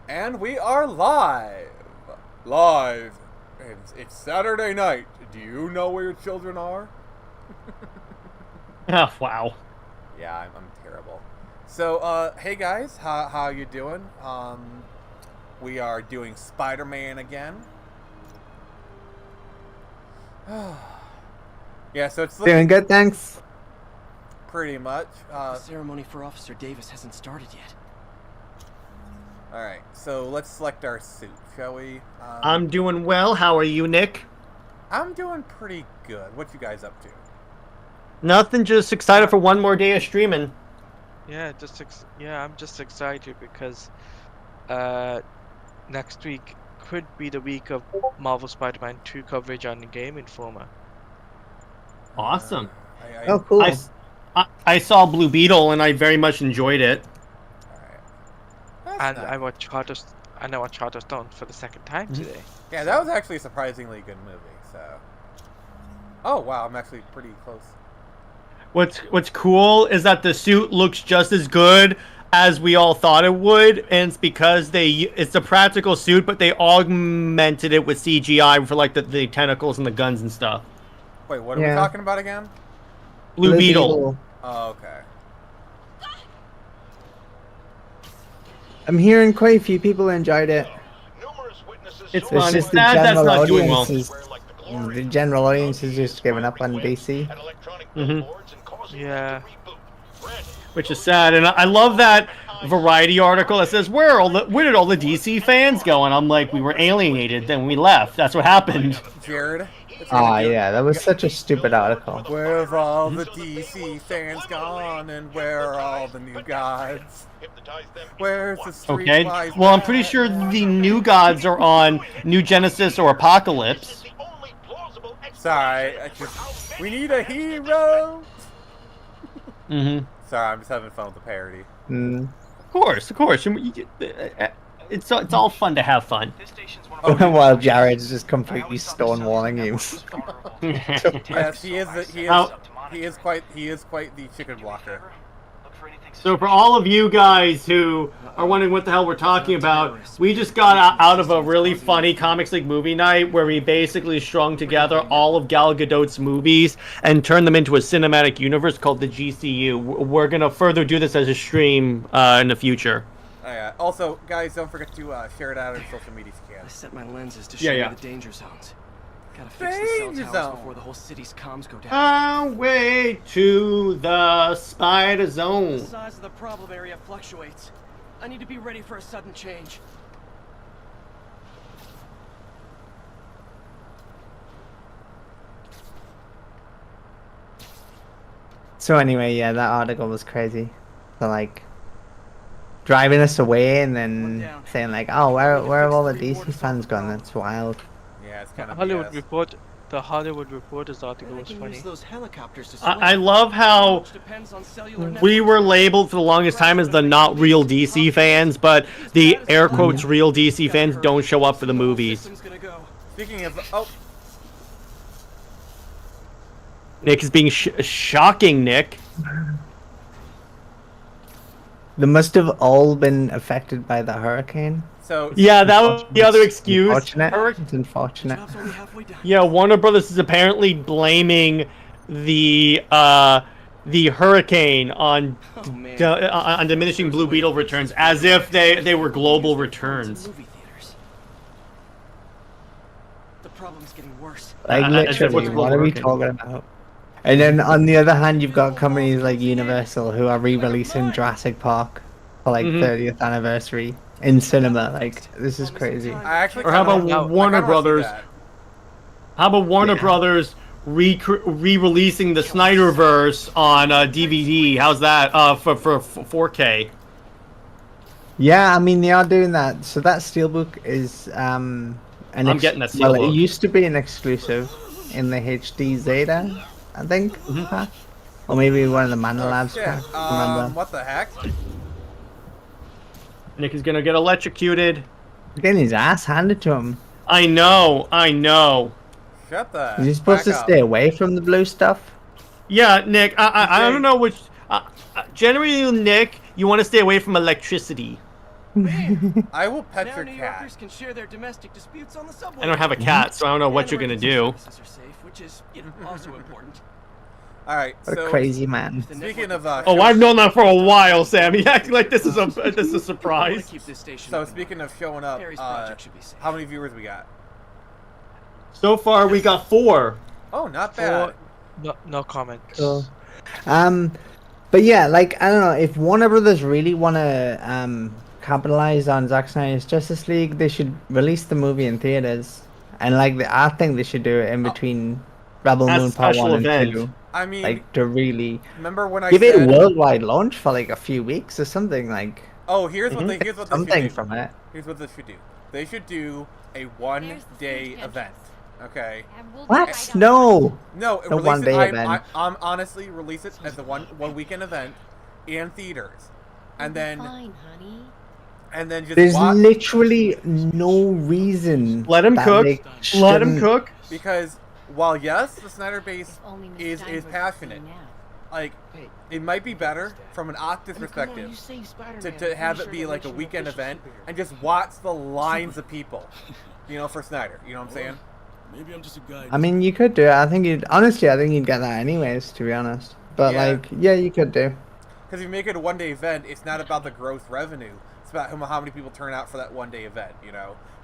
And we are live. Live. It's Saturday night. Do you know where your children are? Oh, wow. Yeah, I'm terrible. So, hey guys, how you doing? We are doing Spider-Man again. Yeah, so it's Doing good, thanks. pretty much. The ceremony for Officer Davis hasn't started yet. Alright, so let's select our suit, shall we? I'm doing well. How are you, Nick? I'm doing pretty good. What you guys up to? Nothing, just excited for one more day of streaming. Yeah, I'm just excited because next week could be the week of Marvel Spider-Man 2 coverage on the Game Informer. Awesome. Oh, cool. I saw Blue Beetle and I very much enjoyed it. Alright. And I watched Charterstone for the second time today. Yeah, that was actually a surprisingly good movie, so... Oh, wow, I'm actually pretty close. What's cool is that the suit looks just as good as we all thought it would, and it's because it's a practical suit, but they augmented it with CGI for like the tentacles and the guns and stuff. Wait, what are we talking about again? Blue Beetle. Oh, okay. I'm hearing quite a few people enjoyed it. It's It's fun. just It's the sad that's general not doing well. audience the general audience is just giving up on DC. Yeah. Which is sad, and I love that Variety article that says where did all the DC fans go? And I'm like, we were alienated, then we left. That's what happened. Jared? Yeah, that was such a stupid article. Where have all the DC fans gone, and where are all the new gods? Where's the Okay, streetwise well, I'm pretty sure the new gods are on New Genesis or Apocalypse. Sorry, we need a hero! Mm-hmm. Sorry, I'm just having fun with the parody. Of course. It's all fun to have fun. While Jared's just completely stonewalling you. Yes, he is quite the chicken blocker. So for all of you guys who are wondering what the hell we're talking about, we just got out of a really funny Comics League movie night where we basically strung together all of Gal Gadot's movies and turned them into a cinematic universe called the GCU. We're going to further do this as a stream in the future. Oh, yeah. Also, guys, don't forget to share it out on social media I scans. set my lenses to show me the danger zones. Gotta fix the Danger cell zone. towers before the whole city's comms go down. Way to the Spider The Zone. size of the problem area fluctuates. I need to be ready for a sudden change. So anyway, yeah, that article was crazy. So like driving us away and then saying like, oh, where have all the DC fans gone? That's wild. Yeah, it's kind of The Hollywood Reporter's article I was can funny. use those helicopters to I love how depends on cellular we were labeled for the longest time as the not real DC fans, but the air quotes real DC fans don't show up for the movies. Speaking of, oh, Nick is being shocking, Nick. They must have all been affected by the hurricane. so Yeah, that was the other excuse. Unfortunate. It's unfortunate. Yeah, Warner Brothers is apparently blaming the hurricane on diminishing Blue Beetle returns, as if they were global returns. Movie theaters. The problem's getting worse. Like literally, what are we talking about? And then on the other hand, you've got companies like Universal who are re-releasing Jurassic Park for like 30th anniversary in cinema. Like, this is crazy. I actually Or how kinda about wanna- Warner I kinda wanna see Brothers? that. How about Warner Brothers re-releasing the Snyderverse on DVD? How's that for 4K? Yeah, I mean they are doing that. So that steelbook is I'm getting that well, it steelbook. used to be an exclusive in the HD Zeta, I think, or maybe one of the Mana Labs. Shit, Can't remember. what the heck? Nick is gonna get electrocuted. Getting his ass handed to him. I know. Shut the Is he supposed to heck up. stay away from the blue stuff? Yeah, Nick. I don't know which. Generally, Nick, you want to stay away from electricity. I will pet Now your New cat. Yorkers can share their domestic disputes on the subway. I don't have a cat, so I don't know what And you're gonna emergency do. services are safe, which is, also important. All right. What So a crazy man. The Speaking network of, Oh, I've known that for a while, Sam. You acting like this is a I wanna surprise. keep this station so open. speaking of showing up, Harry's project should be safe. how many viewers we got? So far, we got 4. Oh, not bad. No comments. Cool. But yeah, like I don't know if Warner Brothers really want to capitalize on Zack Snyder's Justice League, they should release the movie in theaters, and like I think they should do it in between Rebel As Moon Part special 1 event. and 2. I mean, Like to really remember when I give it a said? worldwide launch for like a few weeks or something. Like Oh, here's what they should something do. from it. Here's what they should do. They should do a one-day event. Okay. What? No. No, A release one-day it. event. I'm honestly release it as a one weekend event in theaters, and then Fine, honey. just There's watch literally no reason. Let him that cook. they Let him shouldn't- cook. because while yes, the Snyder base If only Miss is Steinberg could passionate, see now. like it might be better from an Octa's perspective to have it be like a weekend event and just watch the lines of people, for Snyder. You know what I'm saying? Maybe I'm just a guy. I mean, you could do it. I think you'd get that anyways, to be honest. But Yeah. like, yeah, you could do. Because if you make it a one-day event, it's not about the gross revenue. It's about how many people turn out for that one-day event.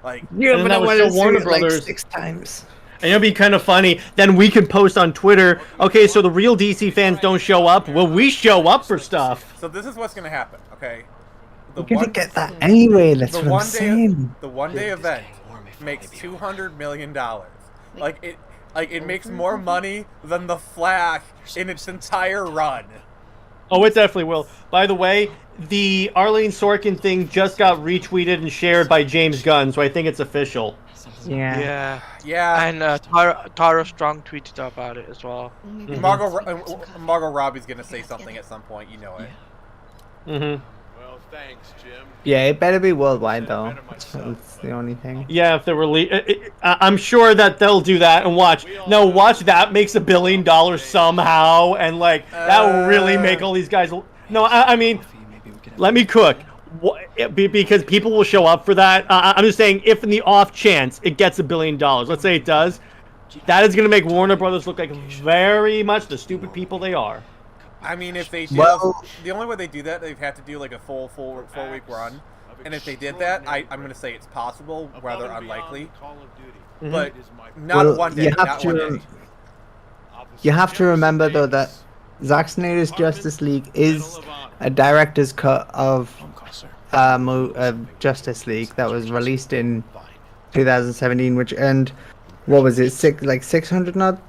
Like Yeah, And but that I was want so to see Warner it like Brothers. 6 times. And it'll be kind of funny. Then we can post on Twitter. Okay, so the real DC fans don't show up. Well, we show up for stuff. so. This is what's gonna happen. Okay. The You're gonna get that anyway. That's the what I'm one day saying. the one-day event makes $200 million. Like it makes more money than the Flash in its entire run. Oh, it definitely will. By the way, the Arlene Sorkin thing just got retweeted and shared by James Gunn, so I think it's official. Yeah. Yeah. Yeah. And Tara Strong tweeted about it as well. Margot Robbie's gonna say something at some point. You know it. Mm-hmm. Well, thanks, Jim. Yeah, it better be worldwide though. That's the only thing. Yeah, if they're I'm sure that they'll do that and watch. No, watch that makes $1 billion somehow, and like that will really make all these guys. No, I mean, let me cook. Because people will show up for that. I'm just saying, if in the off chance it gets $1 billion, let's say it does, that is going to make Warner Brothers look like very much the stupid people they are. I mean, if they do, Well- the only way they do that, they've had to do like a full 4-week run. And if they did that, I'm going to say it's possible, rather unlikely. But not Well, one day. you have Not one to- day. You have to remember though that Zack Snyder's Justice League is a director's cut of Justice League that was released in 2017, which earned, what was it, 600 odd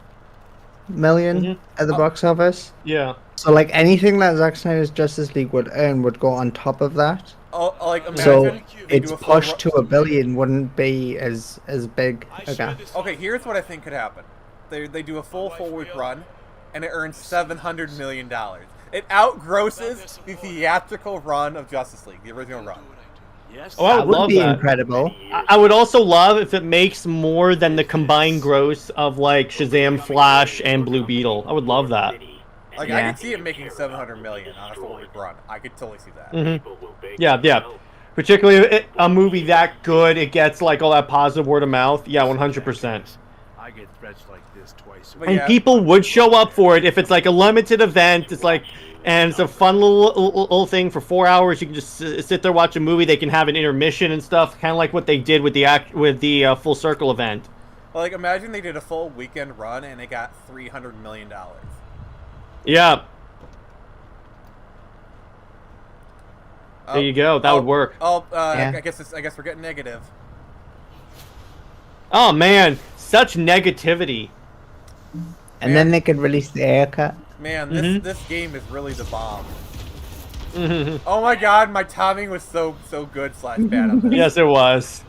million at the box office. Yeah. So like anything that Zack Snyder's Justice League would earn would go on top of that. Oh, like imagine So they its do a full push to $1 billion wouldn't be as big. Okay. Okay, here's what I think could happen. They do a full 4-week run, and it earns $700 million. It outgrosses the theatrical run of Justice League, the original run. Oh, I That would would love be that. incredible. I would also love if it makes more than the combined gross of like Shazam, Flash, and Blue Beetle. I would love that. Like Yeah. I could see it making $700 million on a 4-week run. I could totally see that. Yeah, yeah. Particularly a movie that good, it gets like all that positive word of mouth. Yeah, 100%. I get threats like this twice a But week. And people would show up for it if it's like a limited event. It's like, and it's a fun little thing for 4 hours. You can just sit there, watch a movie. They can have an intermission and stuff, kind of like what they did with the Full Circle event. Well, like imagine they did a full weekend run and they got $300 million. Yeah. There you go. That would work. Yeah. I guess we're getting negative. Oh man, such negativity. And then they could release the haircut. Man, this game is really the bomb. Oh my god, my timing was so good / bad on this. Yes, it was.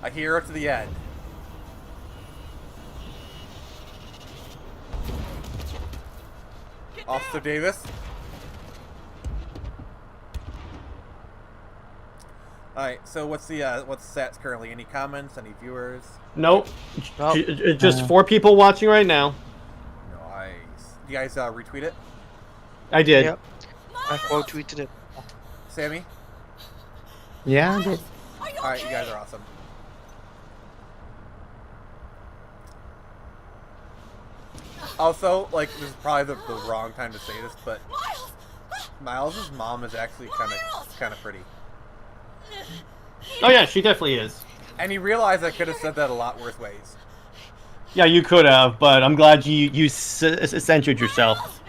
A hero to the end. Officer Davis. Alright, so what's the stats currently? Any comments? Any viewers? Nope. Nope. Just 4 people watching right now. Nice. You guys retweet it? I did. Yep. I quote tweeted it. Sammy? Yeah, I did. Alright, you guys are awesome. Also, like, this is probably the wrong time to say this, but Miles' mom is actually kind of pretty. Oh yeah, she definitely is. And you realize I could have said that a lot worse ways. Yeah, you could have, but I'm glad you censored yourself.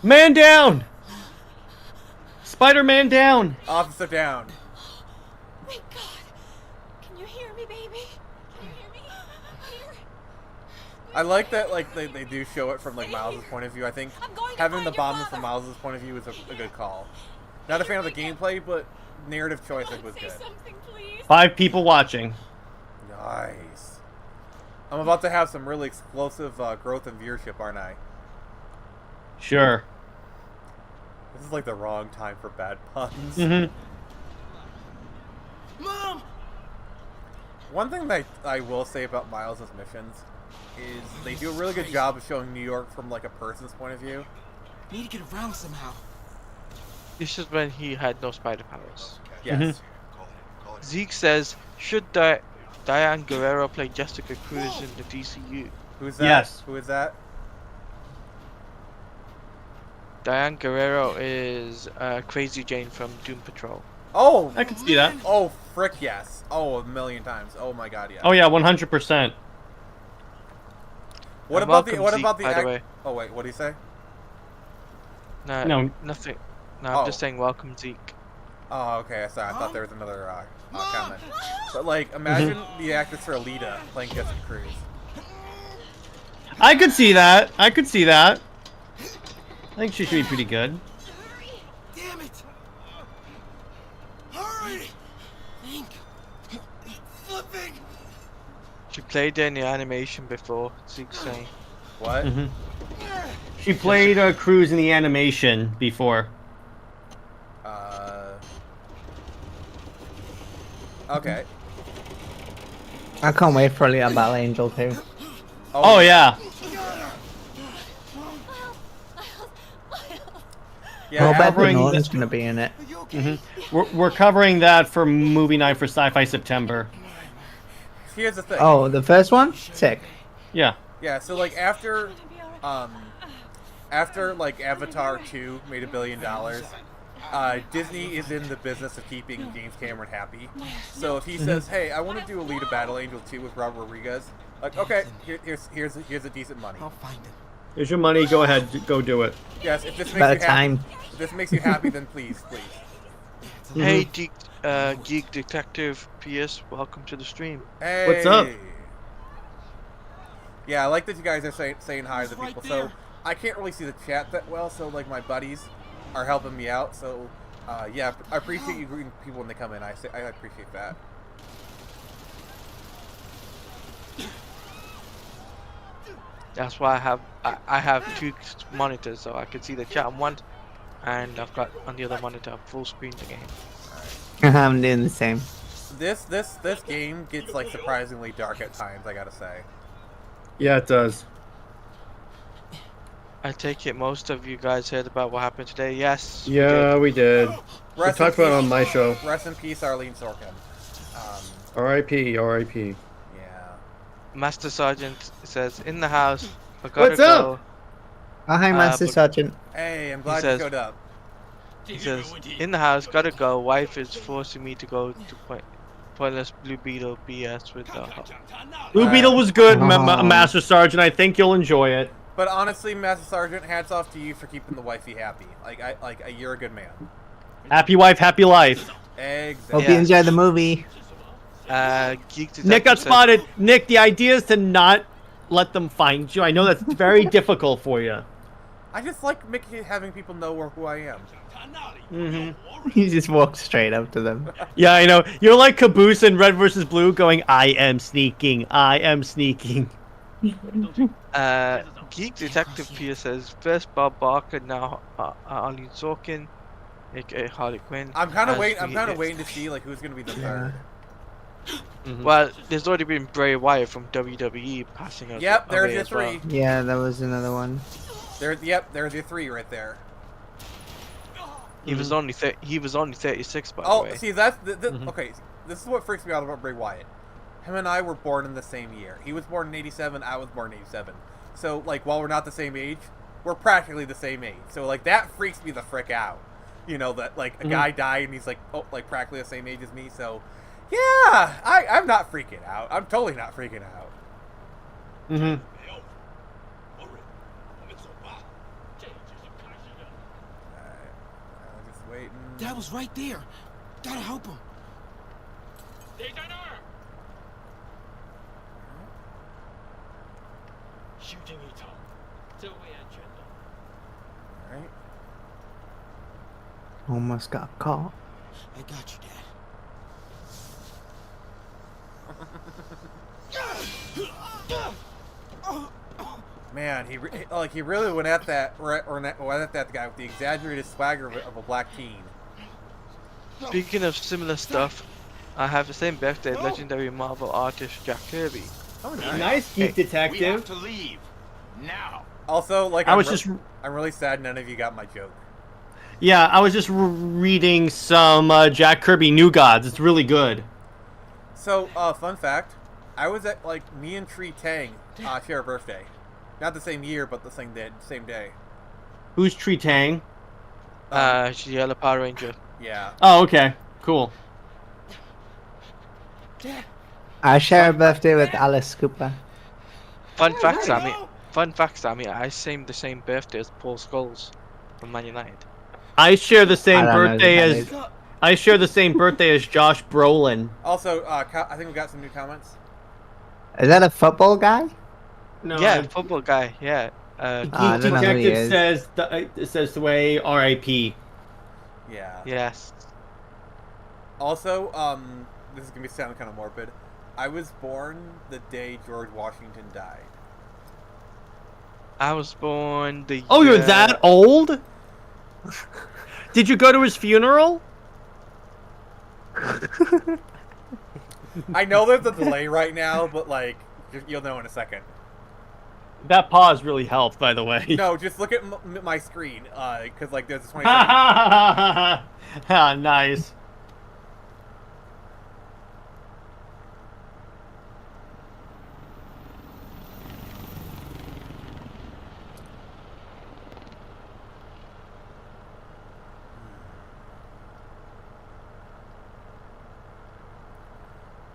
Man down! Spider-Man down! Officer down. Thank God. Can you hear me, baby? Can you hear me? Here. I like that, like, they do show it from, like, Miles' point of view. I think having the bomb from Miles' point of view is a good call. Not a fan of the gameplay, but narrative choice was good. 5 people watching. Nice. I'm about to have some really explosive growth in viewership, aren't I? Sure. This is like the wrong time for bad puns. Mm-hmm. Mom! One thing that I will say about Miles' missions is they do a really good job of showing New York from like a person's point of view. Need to get around somehow. This is when he had no spider powers. Yes. Zeke says, should Diane Guerrero play Jessica Cruz in the DCU? Who's that? Yes. Who is that? Diane Guerrero is Crazy Jane from Doom Patrol. Oh! I can see that. Oh, frick yes. Oh, a million times. Oh my god, yes. Oh yeah, 100%. What And about the, welcome, what Zeke, about the, by the way. oh wait, what do you say? No, No. nothing. No, Oh. I'm just saying welcome, Zeke. Oh, okay, sorry, I thought there was another comment. But like, imagine the actress for Alita playing Jessica Cruz. I could see that. I could see that. I think she should be pretty good. Damn it! Hurry! Think. Flipping. She played in the animation before, Zeke's saying. What? Mm-hmm. She played Cruz in the animation before. Okay. I can't wait for Alita Battle Angel too. Oh yeah. Yeah, Well, Beth covering Norton's gonna be in it. Mm-hmm. We're covering that for movie night for Sci-Fi September. here's the thing. Oh, the first one? Sick. Yeah. Yeah, so like after like Avatar 2 made $1 billion, Disney is in the business of keeping James Cameron happy. So if he says, "Hey, I want to do Alita Battle Angel 2 with Robert Rodriguez," like, okay, here's a decent money. I'll find it. Here's your money. Go ahead. Go do it. Yes, if this makes About you happy, time. if this makes you happy, then please. Hey, Geek Detective PS, welcome to the stream. Hey. What's up? Yeah, I like that you guys are saying hi to the people. So I can't really see the chat that well. So like my buddies are helping me out. So yeah, I appreciate you greeting people when they come in. I appreciate that. That's why I have 2 monitors, so I can see the chat on one, and I've got on the other monitor full screen the game. I'm doing the same. This game gets like surprisingly dark at times. I gotta say. Yeah, it does. I take it most of you guys heard about what happened today. Yes. Yeah, we did. We Rest talked in about it peace- on my show. Rest in peace, Arlene Sorkin. R.I.P. R.I.P. Yeah. Master Sergeant says in the house. I gotta What's up? go. Oh, hi, Master but- Sergeant. Hey, I'm glad you says- showed up. He says in the house. Gotta go. Wife is forcing me to go to pointless Blue Beetle BS with the. Blue Beetle was good, Oh. Master Sergeant. I think you'll enjoy it. But honestly, Master Sergeant, hats off to you for keeping the wifey happy. You're a good man. Happy wife, happy life. Exactly. Hope you enjoy the movie. Geek Detective Nick got says- spotted. Nick, the idea is to not let them find you. I know that's very difficult for you. I just like having people know who I am. Mm-hmm. You just walk straight up to them. Yeah, I know. You're like Caboose in Red vs. Blue going, I am sneaking. I am sneaking. Geek Detective PS says first Bob Barker, now Arlene Sorkin, aka Harley Quinn. I'm kind of as waiting. I'm we- kind of waiting to see like who's gonna be the third. Well, there's already been Bray Wyatt from WWE passing us. Yep, there's away your as well. three. Yeah, that was another one. Yep, there's your 3 right there. He was only 36, by the Oh, way. see, that's okay. This is what freaks me out about Bray Wyatt. Him and I were born in the same year. He was born in '87. I was born in '87. So, like, while we're not the same age, we're practically the same age. So, like, that freaks me the frick out. You know, that, like, a guy died and he's, like, practically the same age as me. So, yeah, I'm not freaking out. I'm totally not freaking out. Mm-hmm. Just waiting. Dad was right there. Gotta help him. Alright. Almost got caught. I got you, Dad. Man, he really went at that went at that guy with the exaggerated swagger of a black teen. Speaking of similar stuff, I have the same birthday as legendary Marvel artist Jack Kirby. Oh, nice. Nice, Geek Detective. to leave now. Also, like, I'm really sad none of you got my joke. Yeah, I was just reading some Jack Kirby New Gods. It's really good. So, fun fact, I was at, like, me and Tree Tang share a birthday. Not the same year, but the same day. Who's Tree Tang? She's the Yellow Power Ranger. Yeah. Oh, okay. Cool. I share a birthday with Alice Cooper. Fun fact, Sammie, I share the same birthday as Paul Scholes from Man United. I share the same I don't know birthday who as... that is. I share the same birthday as Josh Brolin. Also, I think we got some new comments. Is that a football guy? No, Yeah, football guy. Yeah. I Geek don't know who he Detective is. says it says the way R.I.P. Yeah. Yes. Also, this is gonna be sounding kind of morbid. I was born the day George Washington died. I was born the. Oh, you're year- that old? Did you go to his funeral? I know there's a delay right now, but like, you'll know in a second. That pause really helped, by the way. No, just look at my screen, because like there's a 20 second. Nice.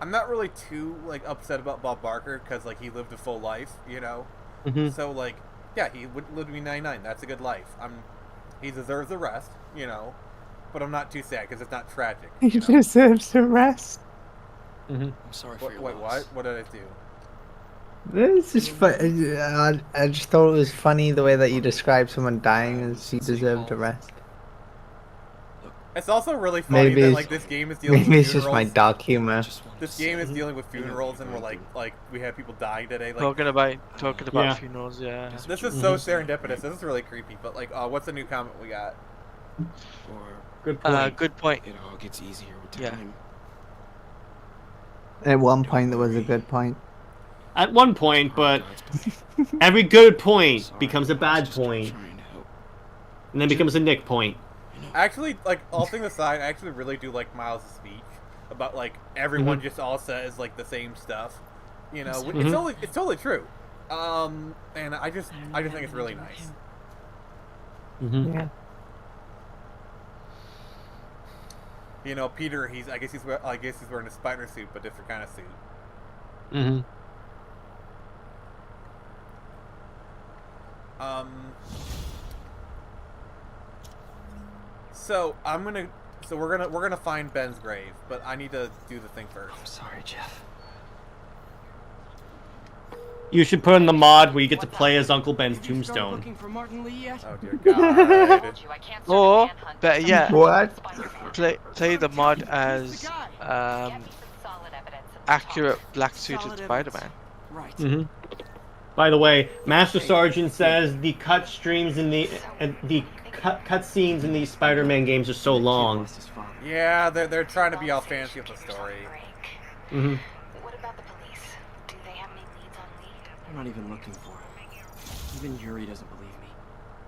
I'm not really too like upset about Bob Barker because like he lived a full life, you know. Mm-hmm. So like, yeah, he would live to be 99. That's a good life. He deserves the rest, you know. But I'm not too sad because it's not tragic. He You know? deserves a rest. Mm-hmm. I'm sorry for Wait, your what? loss. What did I do? This is I just thought it was funny the way that you described someone dying as he deserved a rest. It's also really funny Maybe that it's- like this game is dealing Maybe with it's just my funerals. dark humor. This game is dealing with funerals, and we're like we have people dying today. Like Talking about Yeah. funerals, yeah. this is so serendipitous. This is really creepy. But like, what's the new comment we got? Or Good point. Good point. it all gets easier with Yeah. time. At one point, there was a good point. At one point, but every good point becomes a bad point, and then becomes a Nick point. Actually, like all things aside, I actually really do like Miles' speech about like everyone just all says like the same stuff. You know, it's totally true. And I just think it's really nice. Mm-hmm. Yeah. You know, Peter, I guess he's wearing a spider suit, but different kind of suit. Mm-hmm. So we're gonna find Ben's grave, but I need to do the thing first. I'm sorry, Jeff. You should put in the mod where you get to play as Uncle Ben's Did you start tombstone. looking for Martin Lee yet? Oh dear God. Or better yet, What? play the mod as accurate black suited Solid Spider-Man. Right. Mm-hmm. By the way, Master Sergeant says the cut streams in the cut scenes in these Spider-Man games are so long. Lost his father. Yeah, they're trying to be all fancy with the story. Mm-hmm. What about the police? Do they have any leads on Lee? I'm not even looking for him. Even Yuri doesn't believe me.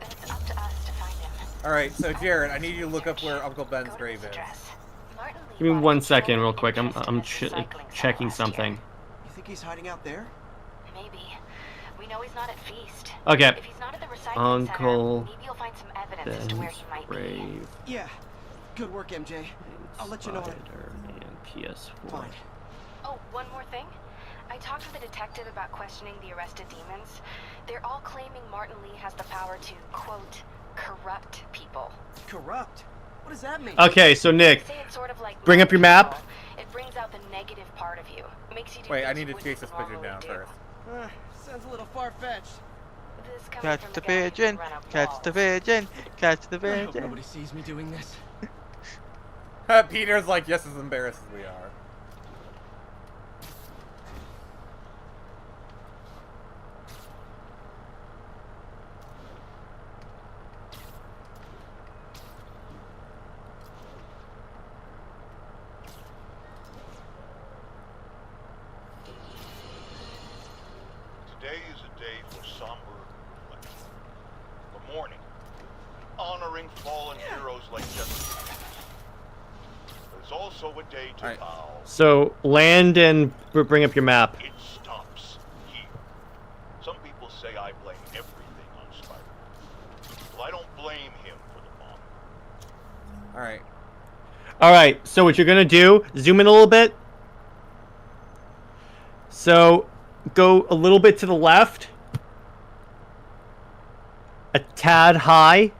Then it's up to us to find him. Alright, so Jared, I need you to look up where Uncle Ben's grave is. Give me 1 second, real quick. I'm checking something. You think he's hiding out there? Maybe. We know he's not at Feast. Okay. If he's not at the recycling Uncle center, maybe you'll find some evidence as to where he might be. Grave. Yeah. Good work, MJ. I'll let you know. Spider and PS4. Fine. Oh, one more thing. I talked with a detective about questioning the arrested demons. They're all claiming Martin Lee has the power to, quote, corrupt people. Corrupt? What does that mean? Okay, so Nick, They say it's sort of like bring up your map. people. It brings out the negative part of you. Makes you do Wait, I things need you to chase wouldn't this pigeon normally down do. first. Sounds a little far-fetched. This coming Catch from the guy who can pigeon, run up catch walls. the pigeon, catch the I hope pigeon. nobody sees me doing this. Peter's like just as embarrassed as we are. Today is a day for somber reflection. For mourning, honoring fallen heroes like Jefferson. But it's also a day to Alright. vow So land and bring up your map. it stops here. Some people say I blame everything on Spider-Man. Well, I don't blame him for the bomb. Alright. All right. So what you're gonna do? Zoom in a little bit. So go a little bit to the left. A tad high.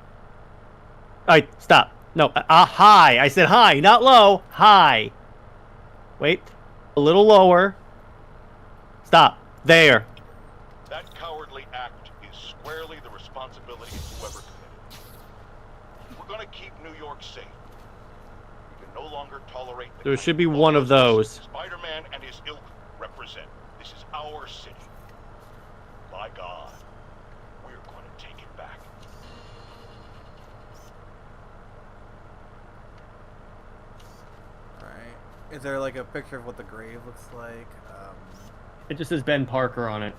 All right. Stop. No. High. I said high, not low. High. Wait. A little lower. Stop. There. That cowardly act is squarely the responsibility of whoever committed it. We're gonna keep New York safe. We can no longer tolerate the There kind should be one of those. Spider-Man and his ilk represent. This is our city. By God, we're going to take it back. Alright. Is there like a picture of what the grave looks like? It just says Ben Parker on it.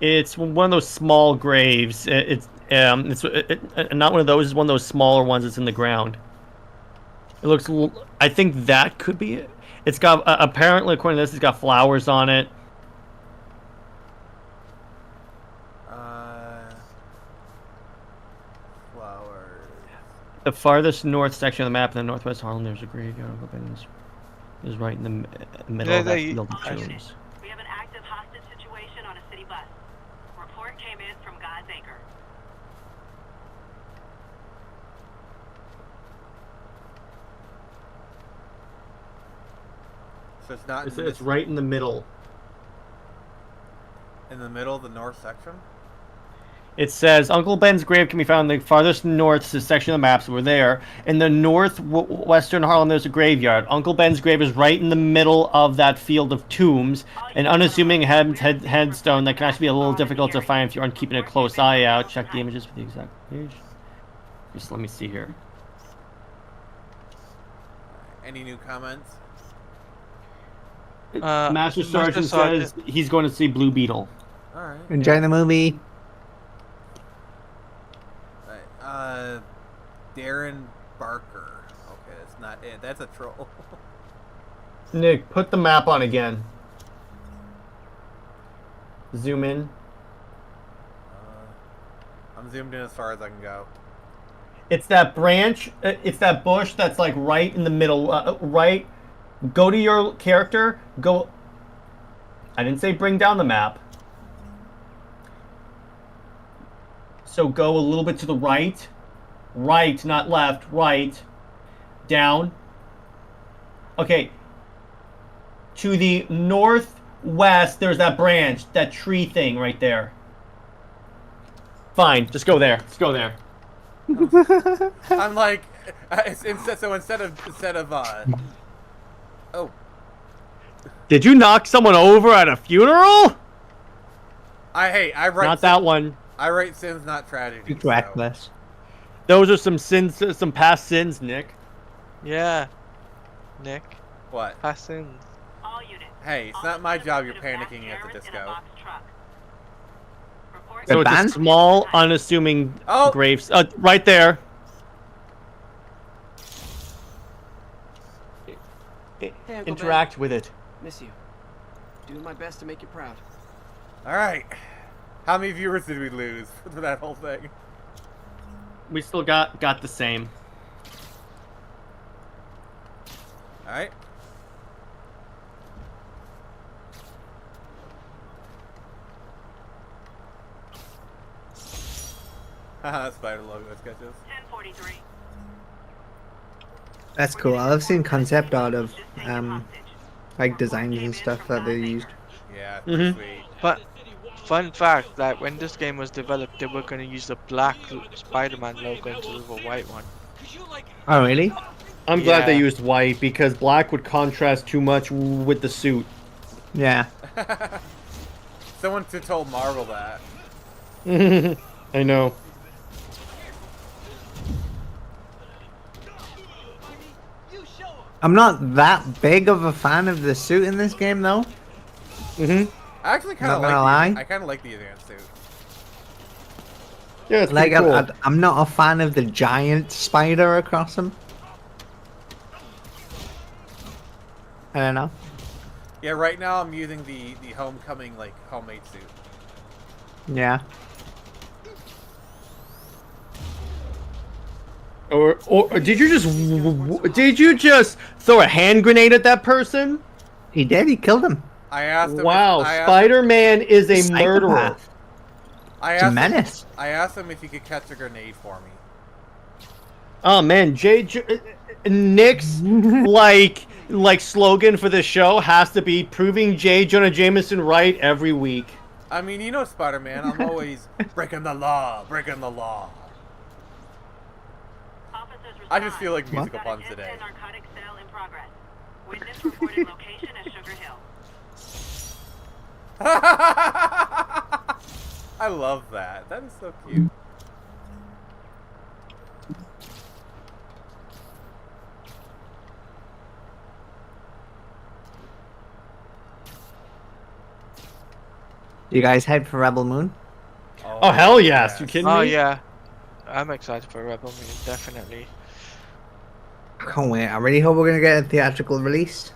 It's one of those small graves. It's not one of those. It's one of those smaller ones that's in the ground. It looks. I think that could be it. It's got apparently, according to this, it's got flowers on it. Flowers. The farthest north section of the map in the northwest Harlem, there's a graveyard. It's right in the middle of that field of tombs. We have an active hostage situation on a city bus. Report came in from God's Acre. So it's not. It's right in the middle. In the middle of the north section. It says Uncle Ben's grave can be found in the farthest north section of the map, so we're there. In the northwestern Harlem, there's a graveyard. Uncle Ben's grave is right in the middle of that field of tombs, an unassuming headstone that can actually be a little difficult to find if you aren't keeping a close eye out. Check the images for the exact page. Just let me see here. Any new comments? Master Sergeant says he's going to see Blue Beetle. Alright. Enjoy the movie. Darren Barker. Okay, that's not it. That's a troll. Nick, put the map on again. Zoom in. I'm zoomed in as far as I can go. It's that branch. It's that bush that's like right in the middle. Right. Go to your character. Go. I didn't say bring down the map. So go a little bit to the right. Right, not left. Right. Down. Okay. To the northwest, there's that branch, that tree thing right there. Fine, just go there. Just go there. I'm like, so instead of oh. Did you knock someone over at a funeral? I write. Not that one. I write sins, not tragedies. It's reckless. Those are some sins, some past sins, Nick. Yeah. Nick. What? Passing. All units. Hey, it's All not my job. You're suspected of panicking mass at the terrorists in a disco. boxed truck. Report So it's band? a small, unassuming Oh! graves. Right there. Hey, Uncle Interact with it. Miss you. Doing my best to make you proud. All right. How many viewers did we lose for that whole thing? We still got the same. All right. Haha, spider logo sketches. 1043. That's cool. I've seen concept art of like designs and stuff that they used. Yeah, pretty Mhm. sweet. But fun fact, that when this game was developed, they were going to use the black Spider-Man logo instead of a white one. Oh really? I'm glad they Yeah. used white because black would contrast too much with the suit. Yeah. Someone should told Marvel that. I know. I'm not that big of a fan of the suit in this game though. Mhm. I actually kind Not of gonna like. lie. I kind of like the advanced suit. Yeah, it's Like pretty cool. I'm not a fan of the giant spider across him. I don't know. Yeah, right now I'm using the homecoming like homemade suit. Yeah. Or did you just throw a hand grenade at that person? He did. He killed him. I asked him. Wow, I asked, Spider-Man is a murderer. Psychopath. I It's a asked him, menace. I asked him if he could catch a grenade for me. Oh man, Nick's like slogan for the show has to be proving J. Jonah Jameson right every week. I mean, you know, Spider-Man. I'm always breaking the law, breaking the law. Officers I just feel like respond. musical Got an puns today. instant narcotics sale in progress. Witness reported location as Sugar Hill. I love that. That is so cute. You guys hyped for Rebel Moon? Oh hell yes! You kidding me? Oh yeah, I'm excited for Rebel Moon, definitely. I can't wait. I really hope we're gonna get a theatrical release.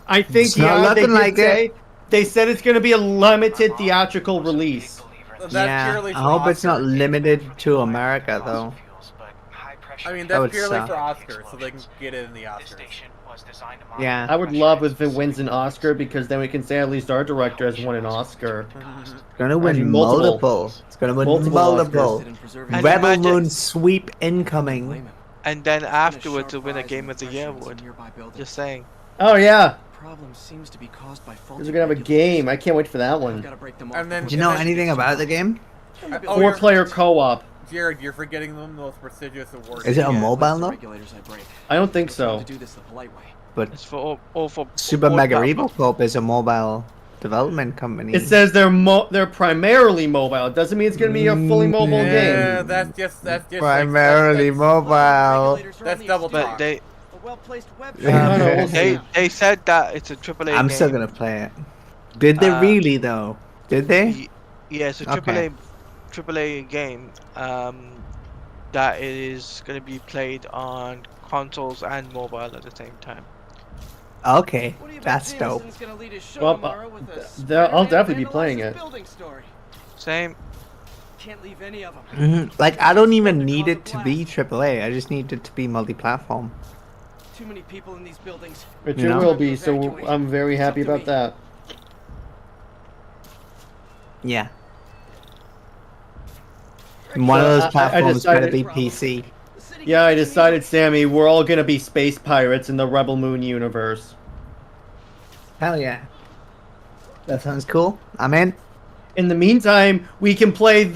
I think It's not they looking did like say it. they said it's going to be a limited theatrical release. That's Yeah. purely I for hope it's not Oscars. limited to America though. I mean, That that's would purely suck. for Oscars, so they can get it in the Oscars. Yeah. I would love if it wins an Oscar because then we can say at least our director has won an Oscar. It's gonna win Actually, multiple. multiple. It's gonna win Multiple multiple. Interested in preserving And Rebel imagine- Moon sweep Blame incoming. him. And then There's been a afterwards to sharp win a rise Game in of the Year impressions in award. nearby buildings. Just saying. Oh yeah, Problem seems to be caused by faulty because we're gonna have a regulations. game. I can't wait for that I've one. gotta break them off And then- Do you know And then- anything about the game? Oh, you're- Four-player co-op. Jared, you're forgetting the most prestigious award. Is it a Yeah, mobile that's the though? regulators I break. I don't think I'm so. trying to do this the polite way. But It's for all for Super all Mega platforms. Rebel Corp is a mobile development company. It says they're primarily mobile. It doesn't mean it's gonna be a fully mobile Yeah, game. that's just primarily like, mobile. That's double But talk. they A well-placed web I don't know, we'll see. they said that it's a AAA I'm game. still gonna play it. Did they really though? Did they? Yeah, it's a Okay. AAA game that is going to be played on consoles and mobile at the same time. Okay, What do you bet that's dope. Jameson's gonna lead his show Well, tomorrow with a I'll Spider-Man definitely be vandalizes playing it. building story? Same. Can't leave any of them. Like I don't even need it to be AAA. I just need it to be multi-platform. Too many people in these buildings. Which You it know? will be, so I'm very happy about that. Yeah. And one of So, those I platforms gotta decided- be PC. The city Yeah, I keeps decided, Sammy, we're all gonna be space pirates in the Rebel Moon universe. Hell yeah. That sounds cool. I'm in. In the meantime, we can play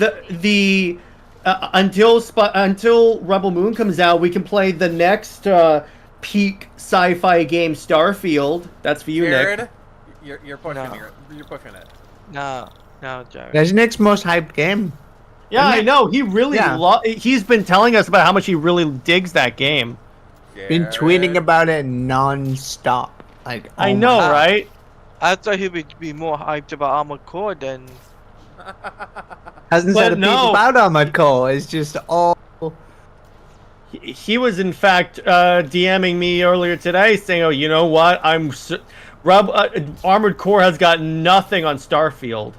until Rebel Moon comes out. We can play the next peak sci-fi game, Starfield. That's for you, Jared, Nick. you're pushing No. you're pushing it. No, Jared. That's Nick's most hyped game. Yeah, Isn't I it? know. He really Yeah. he's been telling us about how much he really digs that game. Been tweeting about it non-stop. Like, I oh know, my- right? I thought he would be more hyped about Armored Core than. Hasn't But said a peep no. about Armored Core. It's just all. He was in fact DMing me earlier today, saying, "Oh, you know what? Armored Core has got nothing on Starfield."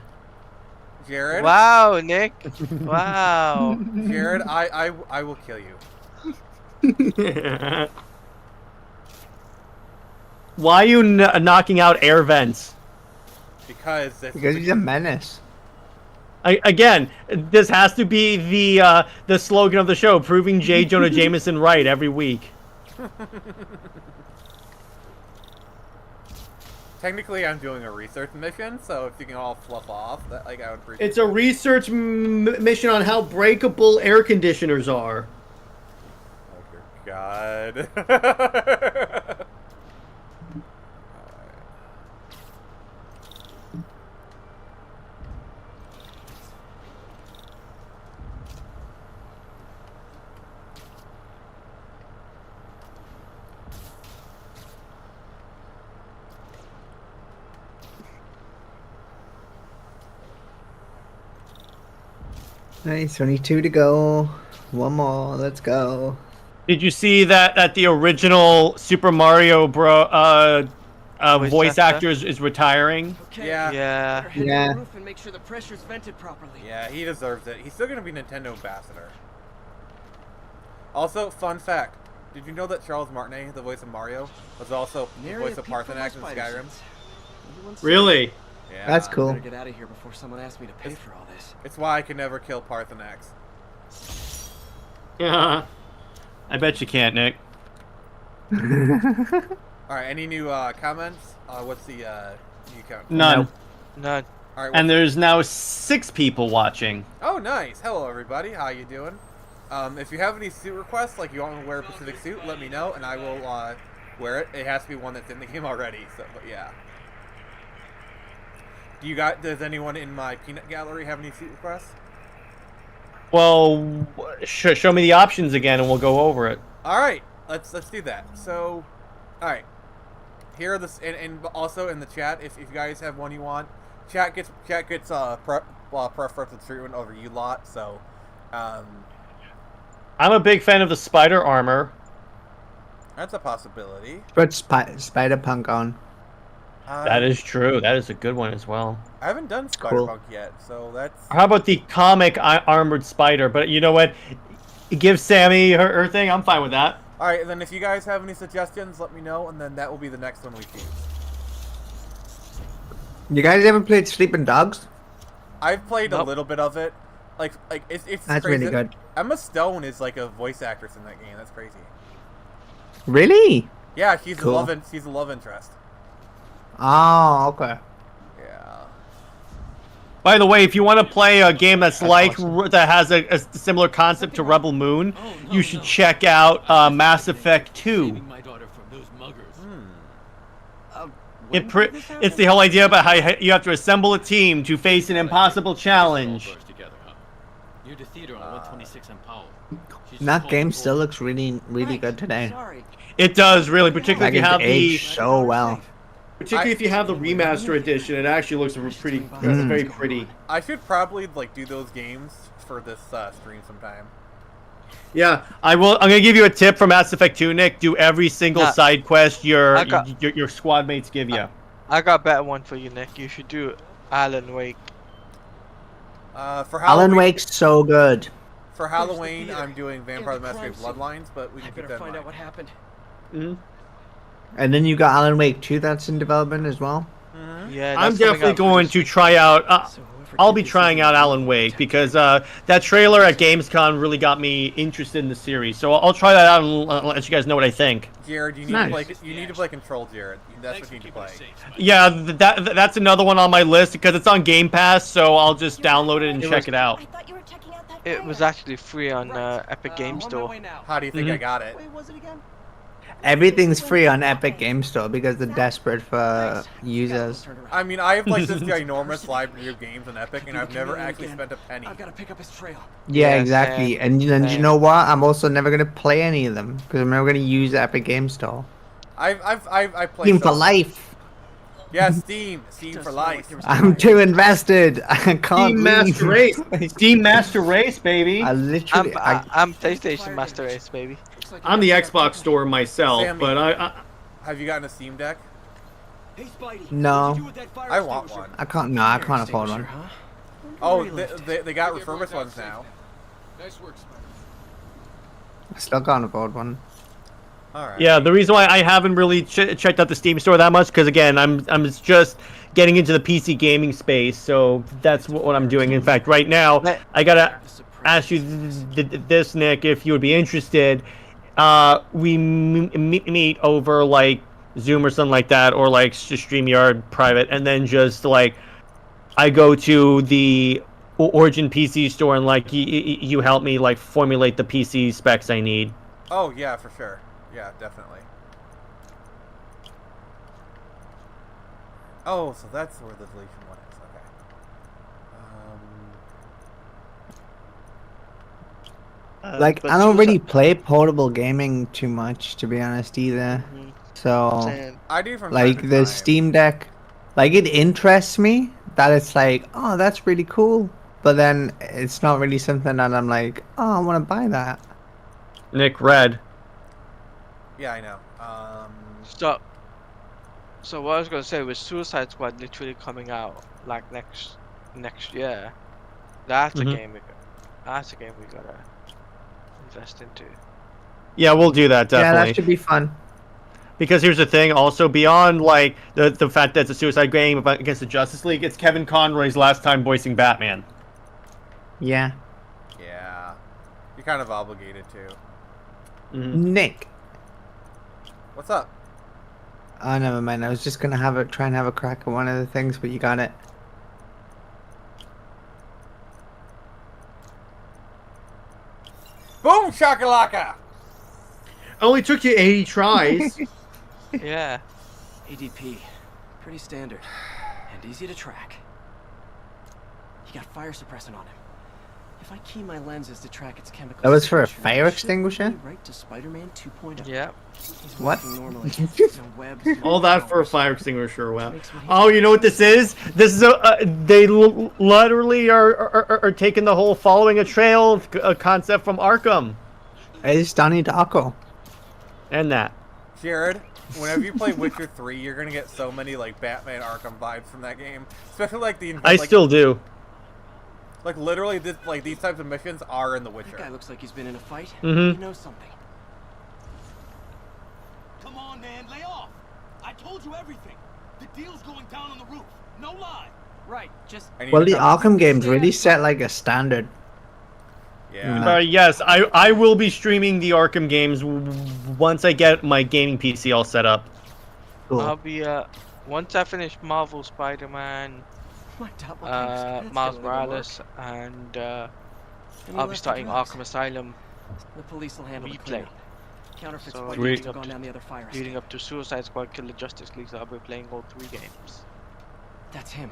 Jared. Wow, Nick. Wow. Jared, I will kill you. Why are you knocking out air vents? Because He's a menace. Again, this has to be the slogan of the show: proving J. Jonah Jameson right every week. Technically, I'm doing a research mission, so if you can all fluff off, that I would appreciate. It's a research mission on how breakable air conditioners are. Oh dear God. Nice, only 2 to go. One more, let's go. Did you see that the original Super Mario voice Voice actor is retiring? Okay. Yeah. Yeah. Better head to Yeah. the roof and make sure the pressure's vented properly. Yeah, he deserves it. He's still gonna be Nintendo ambassador. Also, fun fact: did you know that Charles Martinet, the voice of Mario, was also the Nary voice a of peep from my Parthenax in spider Skyrim? sense. Everyone's Really? Yeah. That's cool. Better get out of here before someone asks me to pay for all this. It's why I can never kill Parthenax. Yeah. I bet you can't, Nick. All right. Any new comments? What's the new count? None. None. All right. And there's now 6 people watching. Oh, nice. Hello, everybody. How you doing? If you have any suit requests, like you want me to wear a specific suit, let me know, and I will wear it. It has to be one that's in the game already. So, but yeah. Does anyone in my peanut gallery have any suit requests? Well, show me the options again, and we'll go over it. All right, let's do that. So, all right, here are the and also in the chat, if you guys have one you want, chat gets preferential treatment over you lot. So, I'm a big fan of the spider armor. that's a possibility. Put Spider-Punk on. That is true. That is a good one as well. I haven't done Spider-Punk yet, so that's. How about the comic armored spider? But you know what? Give Sammie her thing. I'm fine with that. All right, and then if you guys have any suggestions, let me know, and then that will be the next one we choose. You guys ever played Sleeping Dogs? I've played a Nope. little bit of it. Like it's That's crazy. really good. Emma Stone is like a voice actress in that game. That's crazy. Really? Yeah, she's Cool. she's a love interest. Oh, okay. Yeah. By the way, if you want to play a game that's that has a similar concept to Rebel Moon, you should check out Mass Effect 2. My daughter from those muggers. It's the whole idea about how you have to assemble a team to face an impossible challenge. Together, huh? Near the theater on 126 and Powell. And that game still looks really good today. Sorry. It does really, particularly That if you have game's aged the so well. particularly if you have the remaster edition. It actually looks pretty very pretty. I should probably like do those games for this stream sometime. Yeah, I will. I'm gonna give you a tip from Mass Effect 2, Nick. Do every single side quest your squad mates give you. I got a better one for you, Nick. You should do Alan Wake. For Halloween, Alan Wake's so good. For Halloween, I'm doing Vampire the Masquerade Bloodlines, but we can keep that in Find out mind. what happened. And then you got Alan Wake 2 that's in development as well. Yeah, I'm that's coming definitely out going pretty to try out. So whoever I'll did be this trying is out gonna Alan be Wake protected. because that trailer at Gamescom really got me interested in the series. So I'll try that out and let you guys know what I think. Jared, you need Nice. to play. You need to play Control, Jared. That's what you need to play. Yeah, that's another one on my list because it's on Game Pass. So I'll just download it and check it out. I thought you were checking out that It was actually free on Epic Game On my Store. way now. How do you think I got it? Wait, was it again? everything's free on Epic Game Store because they're desperate for users. I mean, I have like this ginormous library of games on Epic, and I've never actually spent a penny. I've got to pick up his trail. Yeah, Yes, exactly. And then you know what? I'm also never gonna play any of them because I'm never gonna use the Epic Game Store. I played Steam for some. life. Yeah, Steam for life. I'm too invested. I can't Steam Master Race. leave. Steam Master Race, baby. I literally. I'm PlayStation Master Race, baby. I'm the Xbox store myself, Sammie. but I Have you gotten a Steam Deck? Hey, Spidey. No. What'd you do with that fire I want extinguisher? one. I can't. No, I can't afford one. Huh? Oh, they got refurbished ones now. Nice work, Spider. I still can't afford one. All right. yeah, the reason why I haven't really checked out the Steam store that much because again, I'm just getting into the PC gaming space, so that's what I'm doing. In fact, right now I gotta ask you this, Nick, if you would be interested. We meet over like Zoom or something like that, or like StreamYard private, and then just like I go to the Origin PC store and like you help me like formulate the PC specs I need. Oh yeah, for sure. Yeah, definitely. Oh, so that's where the deletion one is. Okay. Like, But I don't suicide- really play portable gaming too much, to be honest, either. So, Saying- I do from time like, to the time. Steam Deck, like, it interests me that it's like, oh, that's really cool. But then it's not really something that I'm like, oh, I want to buy that. Nick, red. Yeah, I know. So what I was gonna say was Suicide Squad literally coming out like next year. That's a game that's a game we gotta invest into. Yeah, we'll do that Yeah, definitely. that should be fun. Because here's the thing, also beyond like the fact that it's a suicide game against the Justice League, it's Kevin Conroy's last time voicing Batman. Yeah. Yeah. You're kind of obligated to. Nick. What's up? Oh, never mind. I was just gonna try and have a crack at one of the things, but you got it. Boom shakalaka! Only took you 80 tries. Yeah. ADP. Pretty standard. And easy to track. He got fire suppressant on him. If I key my lenses to track its chemical That was for a signature, fire it should extinguisher? lead right to Spider-Man 2.0. Yeah. He's What? working normally. No webs, All no that for a powers. fire extinguisher. Wow. Makes what he- Oh, you know what this is? This is they literally are taking the whole following a trail concept from Arkham It's Donnie Darko. and that. Jared, whenever you play Witcher 3, you're gonna get so many like Batman Arkham vibes from that game. Especially like the I still do. like literally this like these types of missions are in The That guy Witcher. looks like he's been in a fight. Mhm. He knows something. Come on, man, lay off. I told you everything. The deal's going down on the roof. No lie. Right, just I need Well, to the come- Arkham games really set like a standard. Yeah. Yes, I will be streaming the Arkham games once I get my gaming PC all set up. Cool. I'll be once I finish Marvel Spider-Man, my double Miles Morales, and I'll be starting Arkham Asylum The police will handle the replay. cleanup. Counterfeit So Spidey leading have up gone to- down the other fire leading escape. up to Suicide Squad, Kill the Justice League. So I'll be playing all 3 games. That's him.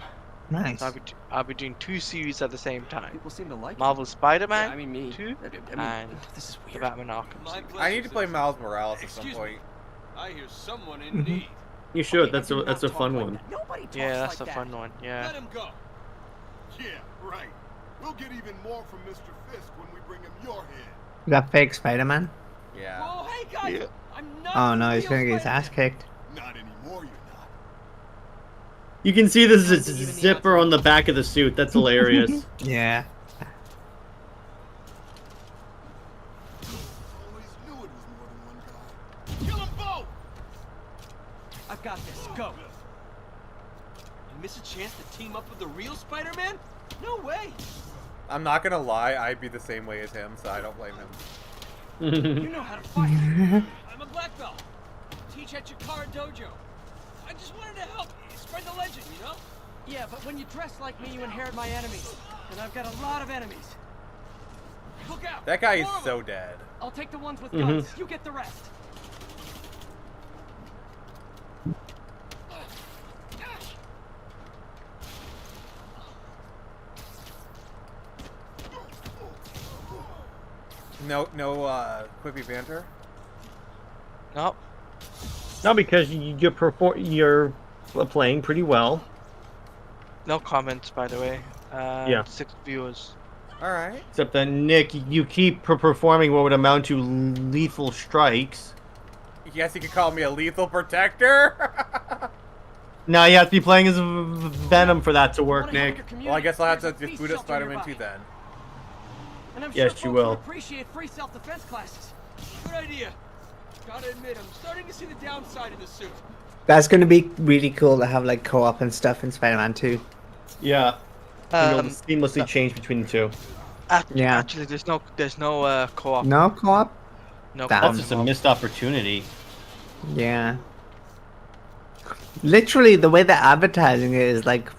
Nice. So I'll be doing 2 series at the same time. People seem to like Marvel him. Spider-Man Yeah, I mean me. 2 and this is the weird. Batman Arkham My series. pleasure, I need to play citizen. Miles Morales at some Excuse me. point. I hear someone in need. You should. Okay, That's I do a not talk fun like one. that. Nobody talks Yeah, that's like a that. fun one. Yeah. Let him go. Yeah, right. We'll get even more from Mr. Fisk when we bring him your head. You got fake Spider-Man? Yeah. Oh, hey guys! Yeah. I'm not Oh no, the he's real gonna get his Spider-Man. ass kicked. Not anymore, you're not. You can see this zipper on the back of the suit. That's hilarious. Yeah. Always knew it was more than one guy. Kill them both! I've got this. Go. You miss a chance to team up with the real Spider-Man? No way! I'm not gonna lie, I'd be the same way as him, so I don't blame him. You know how to fight. I'm a black belt. Teach at Chikara Dojo. I just wanted to help spread the legend, you know? Yeah, but when you dress like me, you inherit my enemies. And I've got a lot of enemies. Look out! That guy is More of so them. dead. I'll take the ones with guns. You get the rest. No, quippy banter. Nope. No, because you're playing pretty well. No comments, by the way. Yeah. 6 viewers. All right. Except that, Nick, you keep performing what would amount to lethal strikes. Yes, you could call me a lethal protector. Now you have to be playing as Venom for that to work, Nick. Well, I guess I'll have to just boot up Spider-Man 2 then. And I'm Yes, sure you folks will. would appreciate free self-defense classes. Good idea. Gotta admit, I'm starting to see the downside of the suit. That's going to be really cool to have like co-op and stuff in Spider-Man 2. Yeah. You'll Um, seamlessly change between the two. Yeah. Actually, there's no co-op. No co-op? No Damn. That's just a missed opportunity. Yeah. Literally, the way they're advertising it is like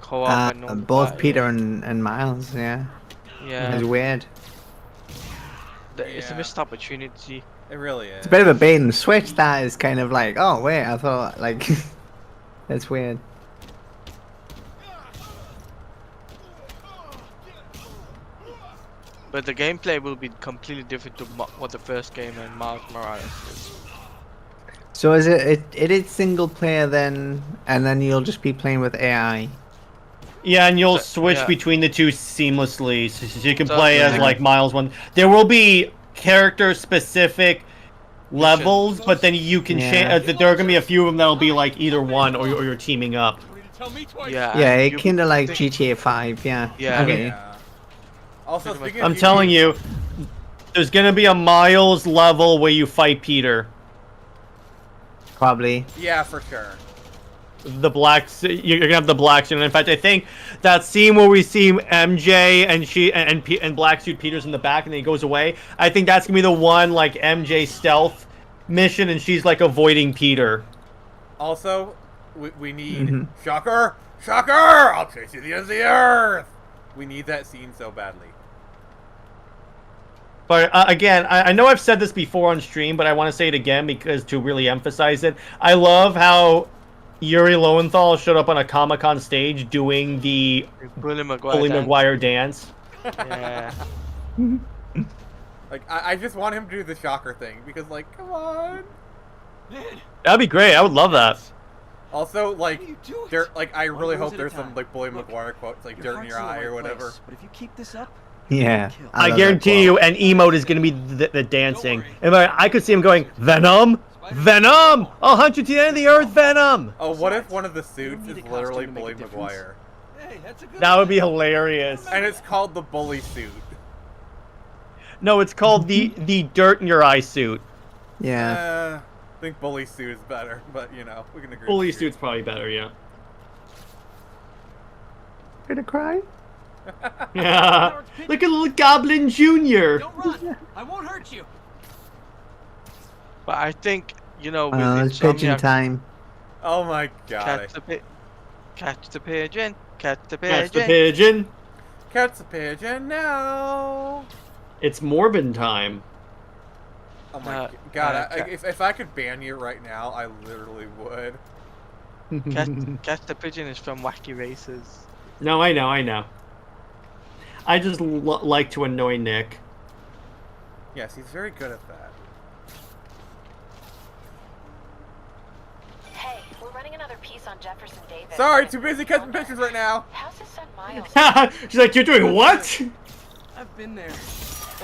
co-op and all both that, Peter and Miles. Yeah. Yeah. It's weird. It's a Yeah. missed opportunity. It really is. It's a bit of a bait and switch. That is kind of like, oh wait, I thought like that's weird. But the gameplay will be completely different to what the first game in Miles Morales is. So is it is single player then, and then you'll just be playing with AI? Yeah, and you'll So- switch yeah. between the two seamlessly, so you can So- play as Yeah. like Miles one. There will be character-specific levels, but then you can Yeah. there are gonna be a few of them that'll be like either one or you're teaming up. You need to tell me twice. Yeah. Yeah, and it you- kind of like think- GTA 5. Yeah. Yeah. Okay. Yeah. Also, Pretty much. speaking of I'm telling you, there's gonna be a Miles level where you fight Peter. Probably. Yeah, for sure. The blacks, you're gonna have the black suit. And in fact, I think that scene where we see MJ and black suit Peter's in the back, and then he goes away. I think that's gonna be the one like MJ stealth mission, and she's like avoiding Peter. Also, we need Mhm. Shocker! I'll chase you to the ends of the earth! We need that scene so badly. But again, I know I've said this before on stream, but I want to say it again because to really emphasize it. I love how Yuri Lowenthal showed up on a Comic-Con stage doing the Bully Bully dance. Maguire dance. Yeah. Like, I just want him to do the Shocker thing, because, like, come on! Man, That'd be great. I would love that. Also, like, what are you doing? I really One hope rose at a there's some, time. like, Bully Look, Maguire quotes, like, Your dirt in heart's your the eye or right whatever. place, but if you keep this up, Yeah. I love that guarantee you, quote. an emote is going to be the dancing. And I could see him going, Venom? Venom! I'll hunt you to the end of the earth, Venom! Oh, what if one of the suits need is a literally costume to make Bully a difference. Maguire? Hey, that's a good That would be idea. hilarious. And it's called the Bully suit. No, it's called the dirt in your eye suit. Yeah. I think Bully suit is better, but, you know, we can agree. Bully to disagree. suit's probably better, yeah. Gonna cry? Yeah. Look at little Goblin Jr. Don't run. I won't hurt you. But I think, you know, with It's pigeon Insomniac, time. Oh my god. catch the pigeon, catch the Catch the pigeon. pigeon. Catch the pigeon now! It's Morbin time. Oh my Uh, god, uh, if I could ban you right now, I literally would. Catch the pigeon is from Wacky Races. No, I know. I just like to annoy Nick. Yes, he's very good at that. Hey, we're running another piece on Jefferson Davis. Sorry, too busy catching pictures right now! How's his son Miles? She's like, you're doing what? I've been there.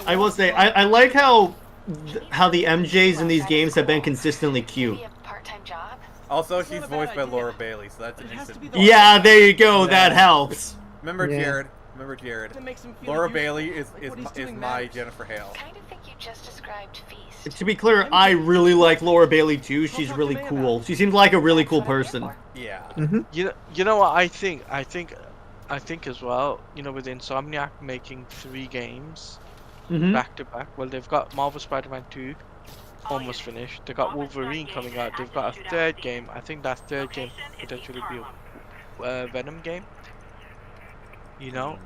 I will say, I like how the MJs in these games have been consistently cute. Maybe a part-time job? Also, It's not she's a bad voiced by idea. Laura Bailey, so that's an It has to instant. be the Yeah, there you go. That helps. Remember Yeah. Jared? Remember Jared? That makes him feel Laura useful. Bailey is Like what he's is doing my matters. Jennifer Hale. Kind of think you just described Feast. To be clear, I really like Laura Bailey too. She's really cool. She seems like a really cool That's what I'm person. here Yeah. You know what I think? I think as well. You know, with Insomniac making 3 games Mm-hmm. back to back. Well, they've got Marvel Spider-Man 2 almost finished. They've got Wolverine coming out. They've got a 3rd game. I think that 3rd game could potentially be a Venom game. You know,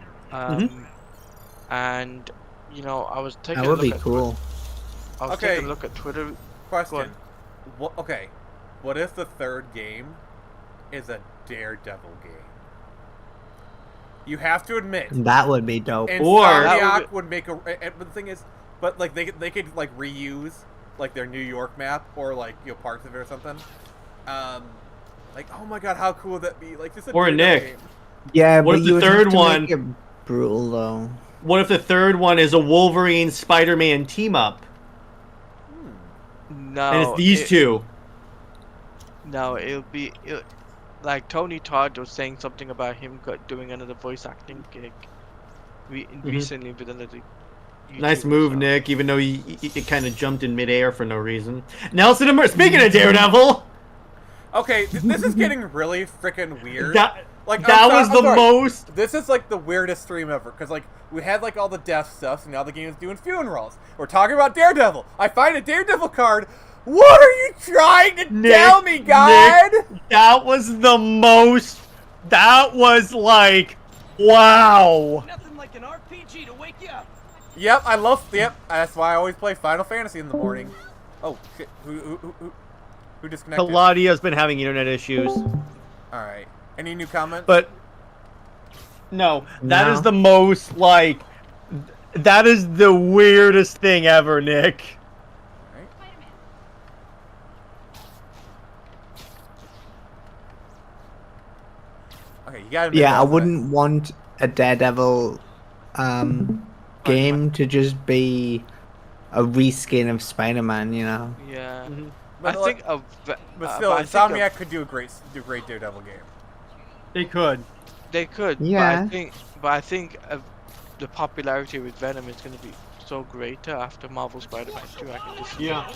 and you know, I was taking That a would look be at cool. I was Okay. taking a look at Twitter. Go Question. on. Okay. What if the 3rd game is a Daredevil game? you have to admit, That would be dope. and Or- Insomniac would make a. But the thing is, but like they could like reuse like their New York map or like parts of it or something. Like oh my god, how cool would that be? Like just a Or a Daredevil Nick. game. Yeah, What but if you the would third have to one- make it brutal though. What if the third one is a Wolverine Spider-Man team up? No, And it's these two. No, like Tony Todd was saying something about him doing another voice acting gig recently with another. Nice YouTuber, move, so- Nick, even though he kind of jumped in midair for no reason. Nelson, speaking of Daredevil, Okay, this is getting really freaking weird. that Like that was the most... This is like the weirdest stream ever because like we had like all the death stuff, and now the game is doing funerals. We're talking about Daredevil. I find a Daredevil card. What are you trying to tell me, God? Nick, that was the most... That was like... Wow. Nothing like an RPG to wake you up. Yep, I love. Yep, that's why I always play Final Fantasy in the morning. Oh shit! Who disconnected? Claudia's been having internet issues. All right. Any new comments? But... No, that is No. the most, like... That is the weirdest thing ever, Nick. Okay, you gotta. Yeah, I wouldn't want a Daredevil game to just be a reskin of Spider-Man, you know? Yeah, But I like- think But still, I think Insomniac could do a great Daredevil game. They could. they could. Yeah. But I think the popularity with Venom is going to be so greater after Marvel Spider-Man 2. I can just see Yeah.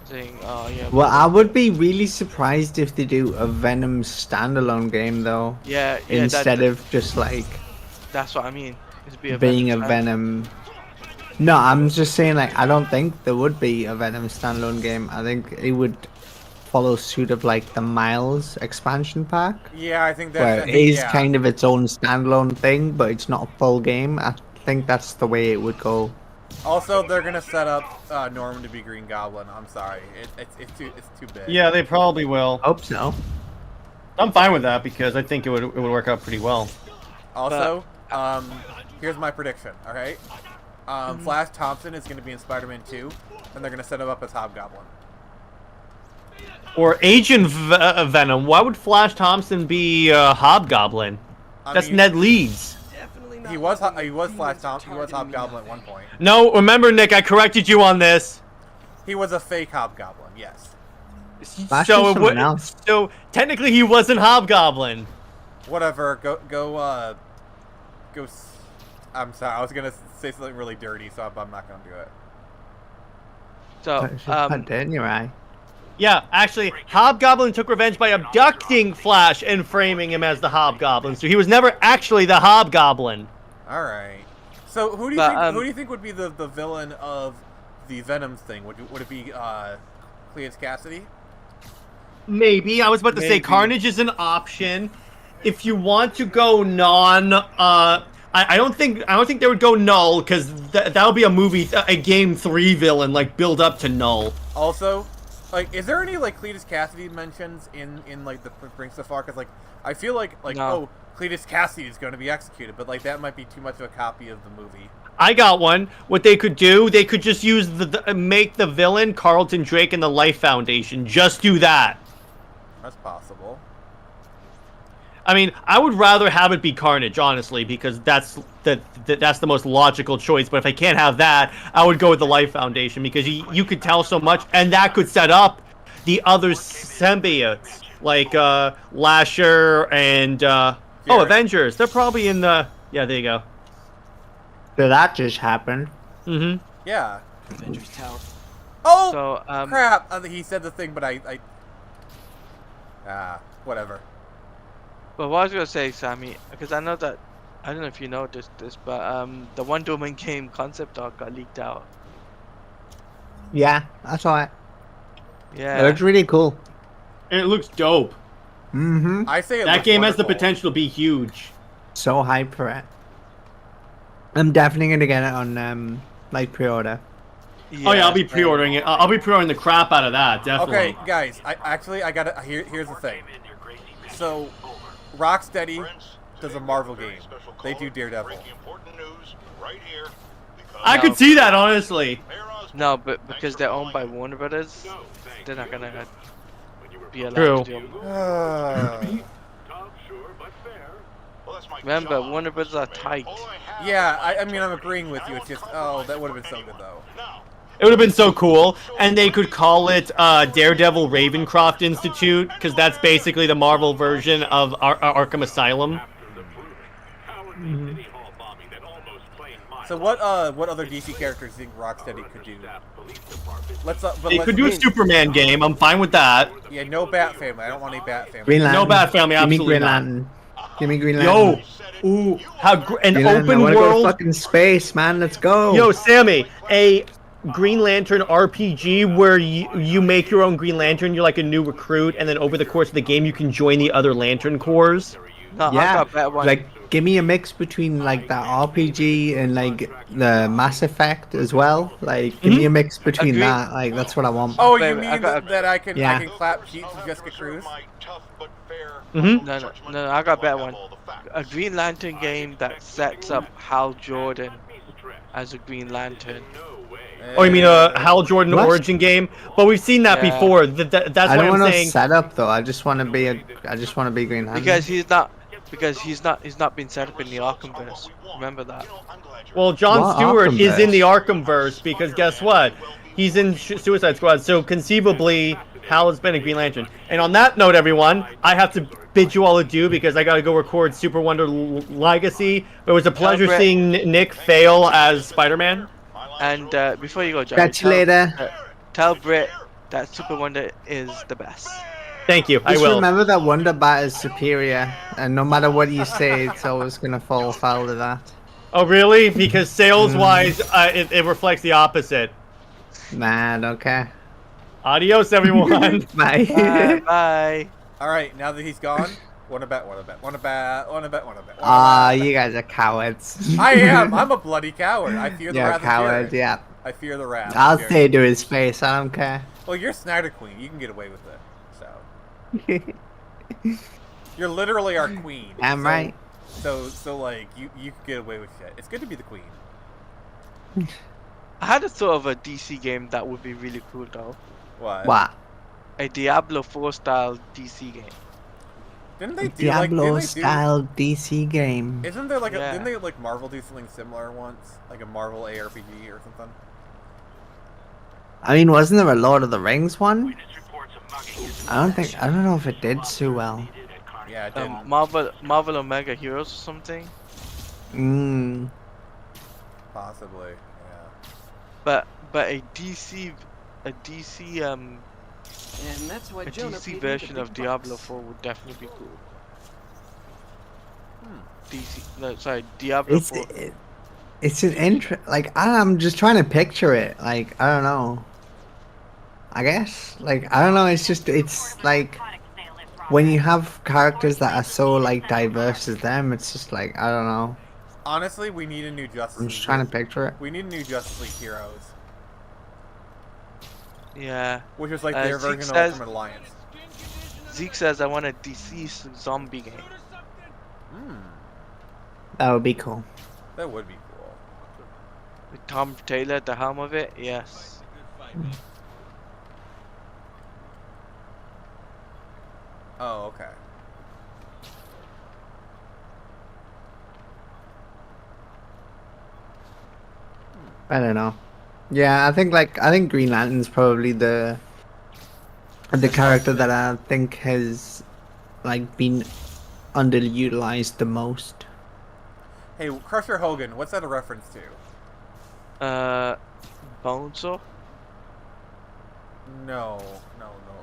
saying, oh yeah. Well, I would be really surprised if they do a Venom standalone game, though. yeah, Instead of just like that's what I mean. It'd be being a Venom. Venom. No, I'm just saying, like, I don't think there would be a Venom standalone game. I think it would follow suit of like the Miles expansion pack, Yeah, I think where that's. it is yeah. kind of its own standalone thing, but it's not a full game. I think that's the way it would go. Also, they're gonna set up Norman to be Green Goblin. I'm sorry, it's too big. Yeah, they probably will. Hope so. I'm fine with that because I think it would work out pretty well. Also, here's my prediction. All right, Flash Thompson is gonna be in Spider-Man 2, and they're gonna set him up as Hobgoblin. Or Agent Venom. Why would Flash Thompson be Hobgoblin? I That's mean, Ned Leeds. Definitely not. He was Flash Thompson. He was Hobgoblin at one point. No, remember, Nick, I corrected you on this. He was a fake Hobgoblin. Yes. Flash So is it someone would. else. So technically, he wasn't Hobgoblin. Whatever. Go. I'm sorry. I was gonna say something really dirty, so I'm not gonna do it. So, Put dirt in your eye. Yeah, actually, Hobgoblin took revenge by abducting Flash and framing him as the Hobgoblin. So he was never actually the Hobgoblin. All right. So who do you think would be the villain of the Venom thing? Would it be Cletus Cassidy? Maybe. I was about to say Maybe. Carnage is an option. If you want to go non, I don't think they would go Null because that would be a game 3 villain, like build up to Null. Also, like, is there any like Cletus Cassidy mentions in like the Spring so far? Because like I feel like No. oh, Cletus Cassidy is going to be executed, but like that might be too much of a copy of the movie. I got one. What they could do, they could just use make the villain Carlton Drake and the Life Foundation. Just do that. That's possible. I mean, I would rather have it be Carnage, honestly, because that's the most logical choice. But if I can't have that, I would go with the Life Foundation because you could tell so much, and that could set up the other symbiotes like Lasher and Avengers. They're probably in the there you go. So that just happened. Mm-hmm. Yeah. Avengers Tower. Oh So, crap! He said the thing, but I whatever. but what I was gonna say, Sammy, because I know that I don't know if you noticed this, but the Wonder Woman game concept art got leaked out. Yeah, that's all right. Yeah. It looks really cool. And it looks dope. Mm-hmm. I say That game has the potential to be huge. So hyped for it. I'm definitely gonna get it on like pre-order. Oh yeah, I'll be pre-ordering it. I'll be pre-ordering the crap out of that, definitely. Okay, guys. I gotta. Here's the thing. So, Rocksteady does a Marvel game. They do Daredevil. Breaking important news right here because I could see that, honestly. Mayor Osborn, No, but thanks because for they're owned by calling. Warner Brothers, they're not gonna be allowed True. to do them. Well, that's my Remember, job, Warner Brothers are Mr. tight. Mayor. All I have Yeah, is I mean, I'm agreeing with you. It's just, oh, that would have been so good, though. Now, It would have been so cool, and they could call it Daredevil Ravencroft Institute, because that's basically the Marvel version of Arkham Asylum. So what other DC characters do you think Rocksteady could do? They could do a Superman game. I'm fine with that. Yeah, no Bat Family. I don't want any Bat Family. Green Lantern. No Bat Family, Give me absolutely Green not. Lantern. Give me Green Lantern. Yo, ooh, how an Green Lantern. I open wanna go to world. fucking space, man. Let's go. Yo, Sammie, a Green Lantern RPG where you make your own Green Lantern. You're like a new recruit, and then over the course of the game, you can join the other Lantern Corps. No, I Yeah, got that one. like give me a mix between like that RPG and like the Mass Effect as well. Like give me a mix between Agreed. that. Like that's what I want. Oh, Wait, you wait, mean I got- that I can Yeah. clap cheeks with Jessica Cruz? my tough but fair Mhm. No, I got a better one. all the facts. A Green Lantern game that sets up Hal Jordan as a Green Lantern. Oh, you mean a Hal Jordan What? origin game? But we've seen that Yeah. before. That's I why don't I'm want to saying. set up though. I just want to be Green Lantern. Because he's not been set up in the Arkhamverse. Remember that. Well, Jon What Stewart is in Arkhamverse? the Arkhamverse because guess what? He's in Suicide Squad. So conceivably, Hal has been a Green Lantern. And on that note, everyone, I have to bid you all adieu because I got to go record Super Wonder Legacy. It was a pleasure Brett. seeing Nick fail as Spider-Man. And before you go, Johnny, Catch you later. tell Britt that Super Wonder is the best. Thank you. I Just will. remember that Wonder Bat is superior, and no matter what you say, it's always gonna fall foul of that. Oh, really? Because sales-wise, it reflects the opposite. Nah, I don't care. Adios, everyone. Bye. Bye. All right, now that he's gone, wanna bet. Ah, you guys are cowards. I am. I'm a bloody coward. I fear the You're a wrath of coward, Fury. yeah. I fear the wrath. I'll of Fury. say to his face, I don't care. Well, you're Snyder Queen. You can get away with it. So you're literally our queen. I'm so, right. So like you can get away with shit. It's good to be the queen. I had a thought of a DC game that would be really cool though. What? What? A Diablo 4 style DC game. Didn't they do Diablo like? style DC game. Isn't there like Yeah. didn't they like Marvel do something similar once? Like a Marvel ARPG or something? I mean, wasn't there a Lord of the Rings one? I don't know if it did so well. Yeah, it did. Marvel Omega Heroes or something. Possibly. Yeah. But a DC And that's why a Jonah DC paid me the version big of Diablo bucks. 4 would definitely be cool. Diablo 4. It's an like I'm just trying to picture it. Like I don't know. I guess like I don't know. It's like when you have characters that are so like diverse as them. It's just like I don't know. Honestly, we need a new Justice I'm League. just trying to picture it. We need a new Justice League Heroes, Yeah. which is like their Zeke version of says- Ultimate Alliance. Zeke says I want a DC zombie game. That would be cool. That would be cool. With Tom Taylor at the helm of it, yes. Oh, okay. I don't know. Yeah, I think Green Lantern's probably the character that I think has like been underutilized the most. Hey, Crusher Hogan, what's that a reference to? Bonesaw? No.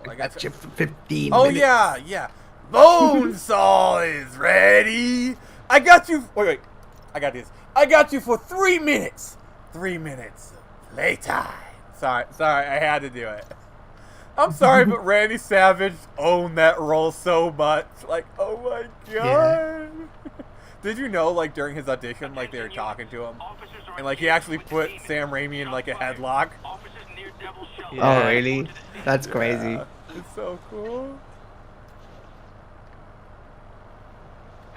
I got you for 15 Oh minutes. yeah. Bonesaw is ready. I got you. Wait. I got this. I got you for 3 minutes. 3 minutes of playtime. Sorry, I had to do it. I'm sorry, but Randy Savage owned that role so much. Like, oh my god. Yeah. Did you know, like, during his audition, like, they were talking to him? And, like, he actually put Sam Raimi in, like, a headlock. Oh really? That's crazy. Yeah, it's so cool.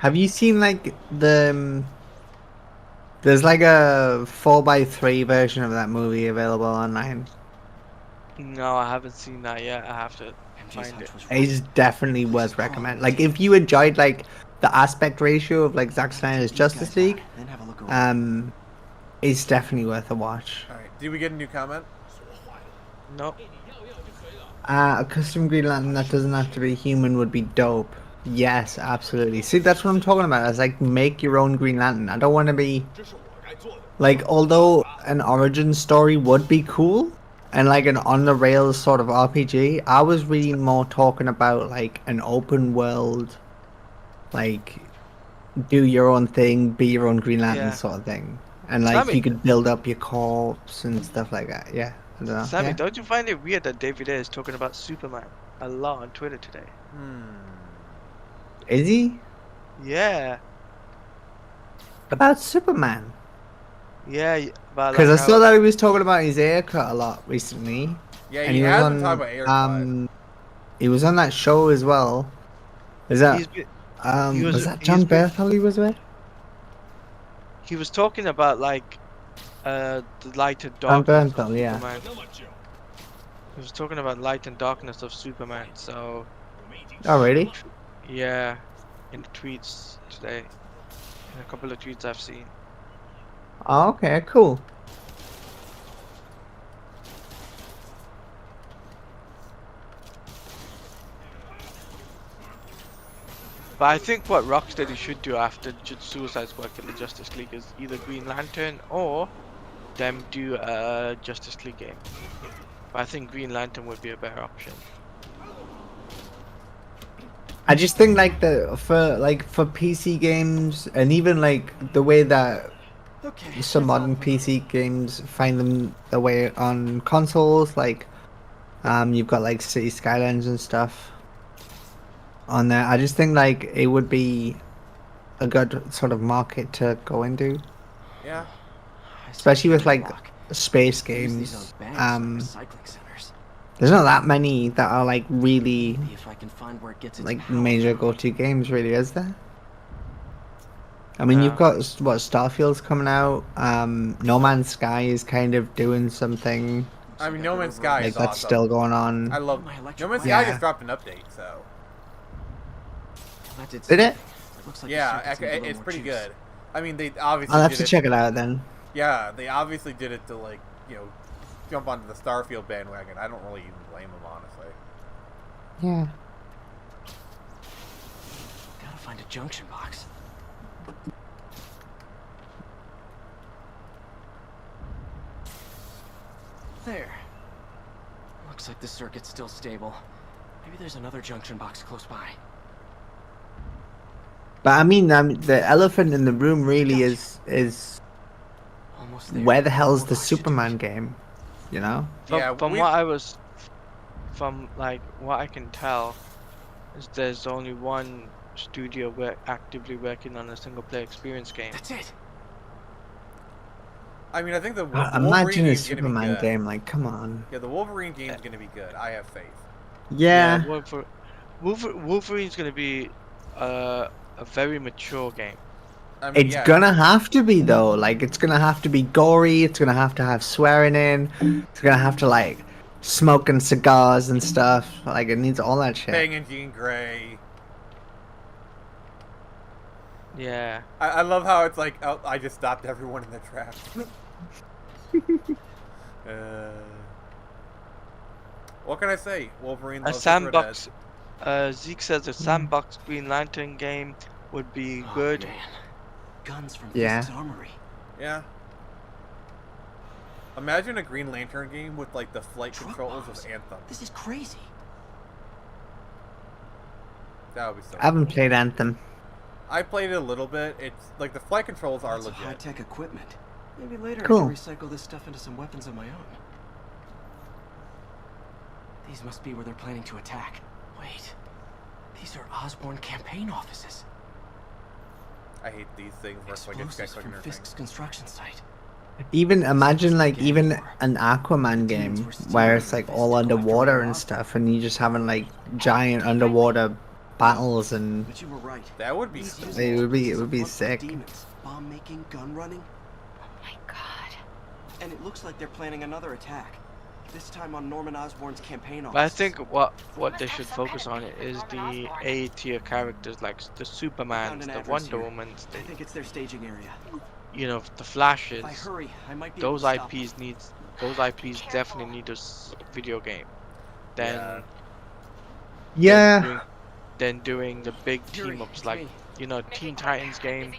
Have you seen like there's like a 4x3 version of that movie available online. No, I haven't seen that yet. I have to MJ's find hunch it. was right. It's definitely worth recommending. Like if you enjoyed like the aspect ratio of like Zack Snyder's Take these Justice guys League, out, then have a look around. it's definitely worth a watch. All right. Did we get a new comment? Nope. A custom Green Lantern that doesn't have to be human would be dope. Yes, absolutely. See, that's what I'm talking about. It's like make your own Green Lantern. I don't want to be like, although an origin story would be cool and like an on the rails sort of RPG, I was really more talking about like an open world, like do your own thing, be your own Green Lantern Yeah. sort of thing, and like Sammie. you could build up your corps and stuff like that. Yeah, I don't know. Sammie, Yeah. don't you find it weird that David Ayer is talking about Superman a lot on Twitter today? Is he Yeah. about Superman? Yeah, but Because like I saw that he was talking about his haircut a lot recently. Yeah, And he he was has on been talking about haircut. he was on that show as well. Is that he's been- was that John Berthel he was with? he was talking about like the light and John darkness of Bernthal, yeah. Superman. He was talking about light and darkness of Superman, so Oh really? yeah, in the tweets today. In a couple of tweets I've seen. Oh, okay, cool. But I think what Rocksteady should do after Suicide Squad Kill the Justice League is either Green Lantern or them do a Justice League game. But I think Green Lantern would be a better option. I just think like for PC games and even like the way that Okay. some modern PC games find them the way on consoles, like you've got like City Skylines and stuff on there. I just think like it would be a good sort of market to go into, Yeah. especially with like space Use games. these as banks, like recycling centers. There's not that many that are like really Maybe if I can find where it gets its like power major from. go-to games, really, is there? I mean, you've got what Starfield's coming out. No Man's Sky is kind of doing something. I mean, No Man's Sky Like is that's awesome. still going on. I love My No electric Man's bike. Sky Yeah. just dropped an update, so That Did it? something. Looks like the yeah, circuits need a little it's more pretty juice. good. I mean, they obviously I'll have did to it. check it out then. Yeah, they obviously did it to like jump onto the Starfield bandwagon. I don't really even blame them, honestly. Yeah. Gotta find a junction box. There. Looks like the circuit's still stable. Maybe there's another junction box close by. But I mean, the elephant in the room really is Almost there. where the hell's More the oxygen. Superman game? You know? From what I was, from like what I can tell, is there's only one studio actively working on a single player experience game. That's it. I mean, I think the Wolverine Imagine a game's gonna be Superman good. game. Like, come on. Yeah, the Wolverine game's gonna be good. I have faith. Yeah. Wolverine's gonna be a very mature game. I mean, It's yeah, gonna have to be though. Like, it's gonna have to be gory. It's gonna have swearing in. It's gonna have to like smoking cigars and stuff. Like, it needs all that shit. banging Jean Grey. Yeah. I love how it's like, oh, I just stopped everyone in their tracks. What can I say? Wolverine. A loves Super Dead. sandbox. Zeke says a sandbox Green Lantern game would be Oh, good. man. Guns from Yeah. Fisk's armory. Yeah. Imagine a Green Lantern game with like the flight Truck controls bombs. of Anthem. This is crazy. That would be so. I haven't played Anthem. I played it a little bit. It's like the flight controls are Lots of legit. high-tech equipment. Maybe later Cool. I can recycle this stuff into some weapons of my own. These must be where they're planning to attack. Wait. These are Osborn campaign offices. I hate these things where it's like it's Explosives got from clicking Fisk's construction site. Even imagine like even an Aquaman game where it's like all underwater and stuff, and you just having like giant underwater battles and But you were right. That would be These cool. it would be sick. Demons, bomb making, gun running, Oh my god. and it looks like they're planning another attack. This time on Norman Osborn's campaign office. But I think what they should focus on is the A tier characters like the Supermans, the Wonder Womans, I think it's their staging area. you know, the Flashes. If I hurry, I might be Those able to IPs definitely need a video game. Then Yeah. then doing the big team ups like, you know, Teen Titans game.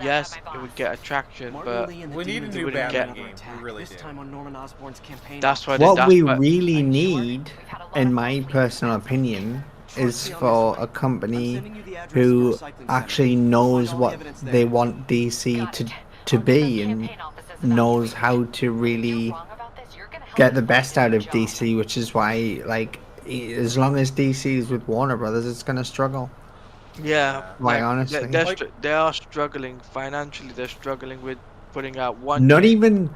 Yes, it would get attraction, but we need a new wouldn't Batman get- game. We really This do. time on Norman Osborn's campaign that's why What that's we why- really need, in my personal opinion, is for a company who actually knows what they want DC to be and knows how to really get the best out of DC, which is why, like, as long as DC is with Warner Brothers, it's gonna struggle. Yeah, Quite like, honestly. they are struggling financially. They're struggling with putting out one. Not game.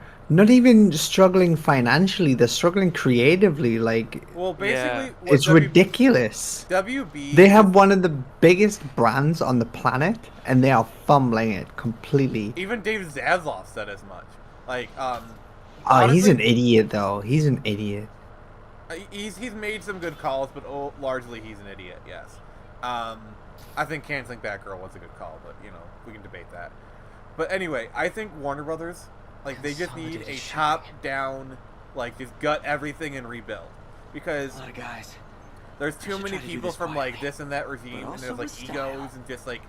even struggling financially. They're struggling creatively. Like, Well, basically, Yeah. what it's ridiculous. WB. They have one of the biggest brands on the planet, and they are fumbling it completely. Even Dave Zaslav said as much. Like, Oh, he's honestly, an idiot, though. He's an idiot. He's made some good calls, but largely he's an idiot. Yes. I think canceling Batgirl was a good call, but you know we can debate that. But anyway, I think Warner Brothers, like, they just need a top-down, like, just gut everything and rebuild, because A lot of guys. there's too should many try to do people this from like quietly, this and that regime, but and there's also like with style. egos and just like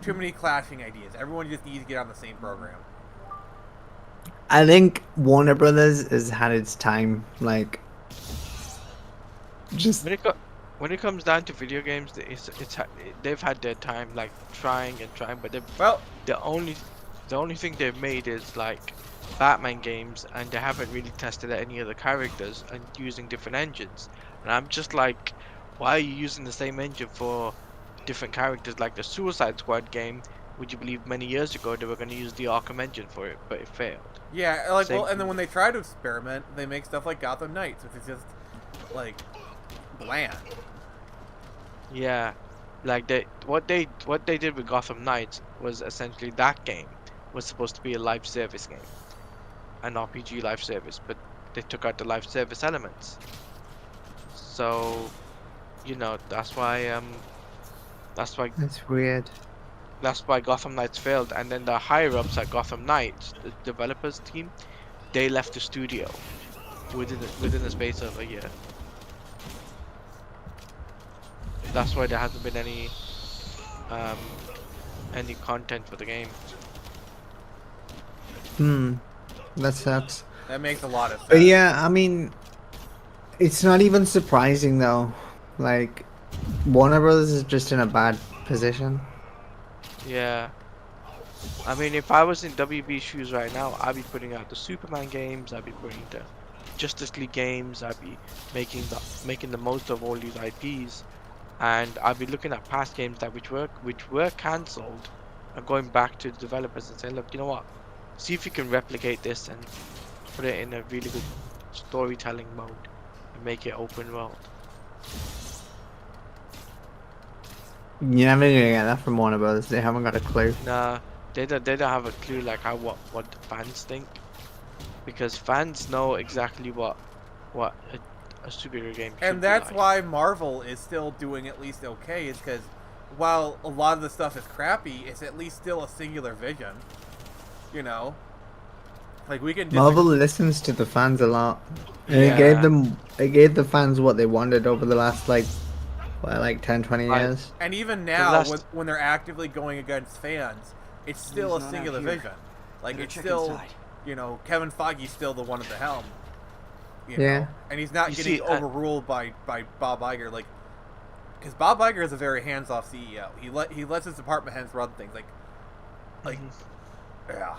too many clashing ideas. Everyone just needs to get on the same program. I think Warner Brothers has had its time. Like, just When it comes down to video games, they've had their time like trying, but Well, the only thing they've made is like Batman games, and they haven't really tested out any other characters and using different engines. And I'm just like, why are you using the same engine for different characters? Like the Suicide Squad game, would you believe many years ago they were going to use the Arkham engine for it, but it failed. yeah, like, Same well, and then thing. when they try to experiment, they make stuff like Gotham Knights, which is just like bland. Yeah, like what they did with Gotham Knights was essentially that game was supposed to be a live service game, an RPG live service, but they took out the live service elements. So, you know, that's why that's weird. that's why Gotham Knights failed. And then the higher ups at Gotham Knights, the developers team, they left the studio within the space of a year. That's why there hasn't been any content for the game. That sucks. That makes a lot of sense. But yeah, I mean, it's not even surprising though. Like, Warner Brothers is just in a bad position. Yeah. I mean, if I was in WB's shoes right now, I'd be putting out the Superman games, I'd be putting the Justice League games, I'd be making the most of all these IPs, and I'd be looking at past games that which were cancelled and going back to the developers and saying, look, you know what? See if you can replicate this and put it in a really good storytelling mode and make it open world. You're never gonna get that from Warner Brothers. They haven't got a clue. Nah, they don't have a clue like how what the fans think, because fans know exactly what a superhero game should And that's be like. why Marvel is still doing at least okay, is because while a lot of the stuff is crappy, it's at least still a singular vision. You know? Like, we can Marvel listens to the fans a lot. And Yeah. it gave the fans what they wanted over the last, like, what, like 10, 20 years? And even now, last- when they're actively going against fans, it's still He's a not singular out here. vision. Like, Better it's check still, inside. you know, Kevin Feige's still the one at the helm. You Yeah. know? And he's not You getting see, overruled by Bob Iger, like, because Bob Iger is a very hands-off CEO. He lets his department heads run things, like, yeah.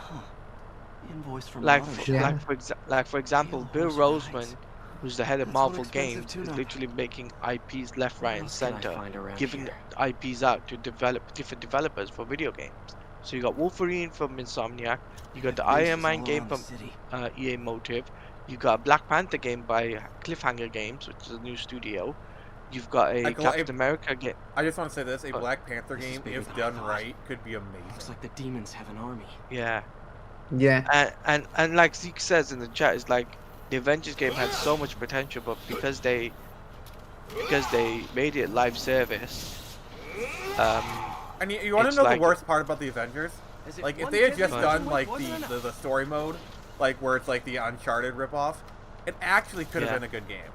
Invoice from like Auto for, Shop. Yeah. like for example, Bill Real Roseman, horse who's the head of That's one Marvel expensive Games, is tune-up. literally making IPs left, What right, and else can I center, find around giving here? IPs out to develop different developers for video games. So you got Wolverine from Insomniac, you got the Iron Man game from EA Motive, you got a Black Panther game by Cliffhanger Games, which is a new studio, You've got a Like, Captain America game. I just want to say this: a But- Black Panther This is game, bigger if than I done thought. right, could be Looks amazing. like the demons have an army. Yeah. Yeah. And like Zeke says in the chat, it's like the Avengers game had so much potential, but because they made it live service, And you want to It's know like- the worst part about the Avengers? As if Like, if one they had deadly just done situation like wasn't enough. the story mode, like where it's like the Uncharted ripoff, it actually could have Yeah. been a good game.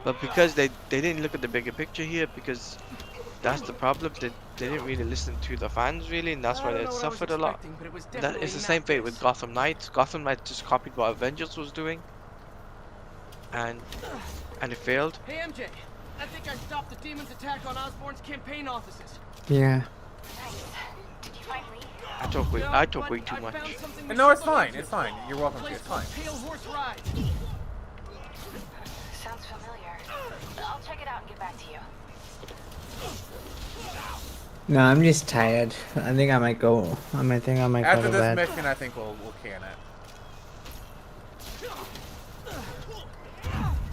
but because they didn't look at the bigger picture here, because that's the problem. They didn't really listen to the fans really, and that's I why don't they know what I was suffered a lot. expecting, but it was That definitely it's the not same fate with this. Gotham Knights. Gotham Knights just copied what Avengers was doing, and it failed. Hey, MJ. I think I stopped the demon's attack on Osborn's campaign offices. Yeah. Nice. Did you find Lee? I talk way But too I much. found something we And no, should it's look fine. into. It's fine. You're welcome to. Place It's fine. called Pale Horse Ride. Sounds familiar. I'll check it out and get back to you. No, I'm just tired. I think I might go. I might go After to this bed. mission, I think we'll can it.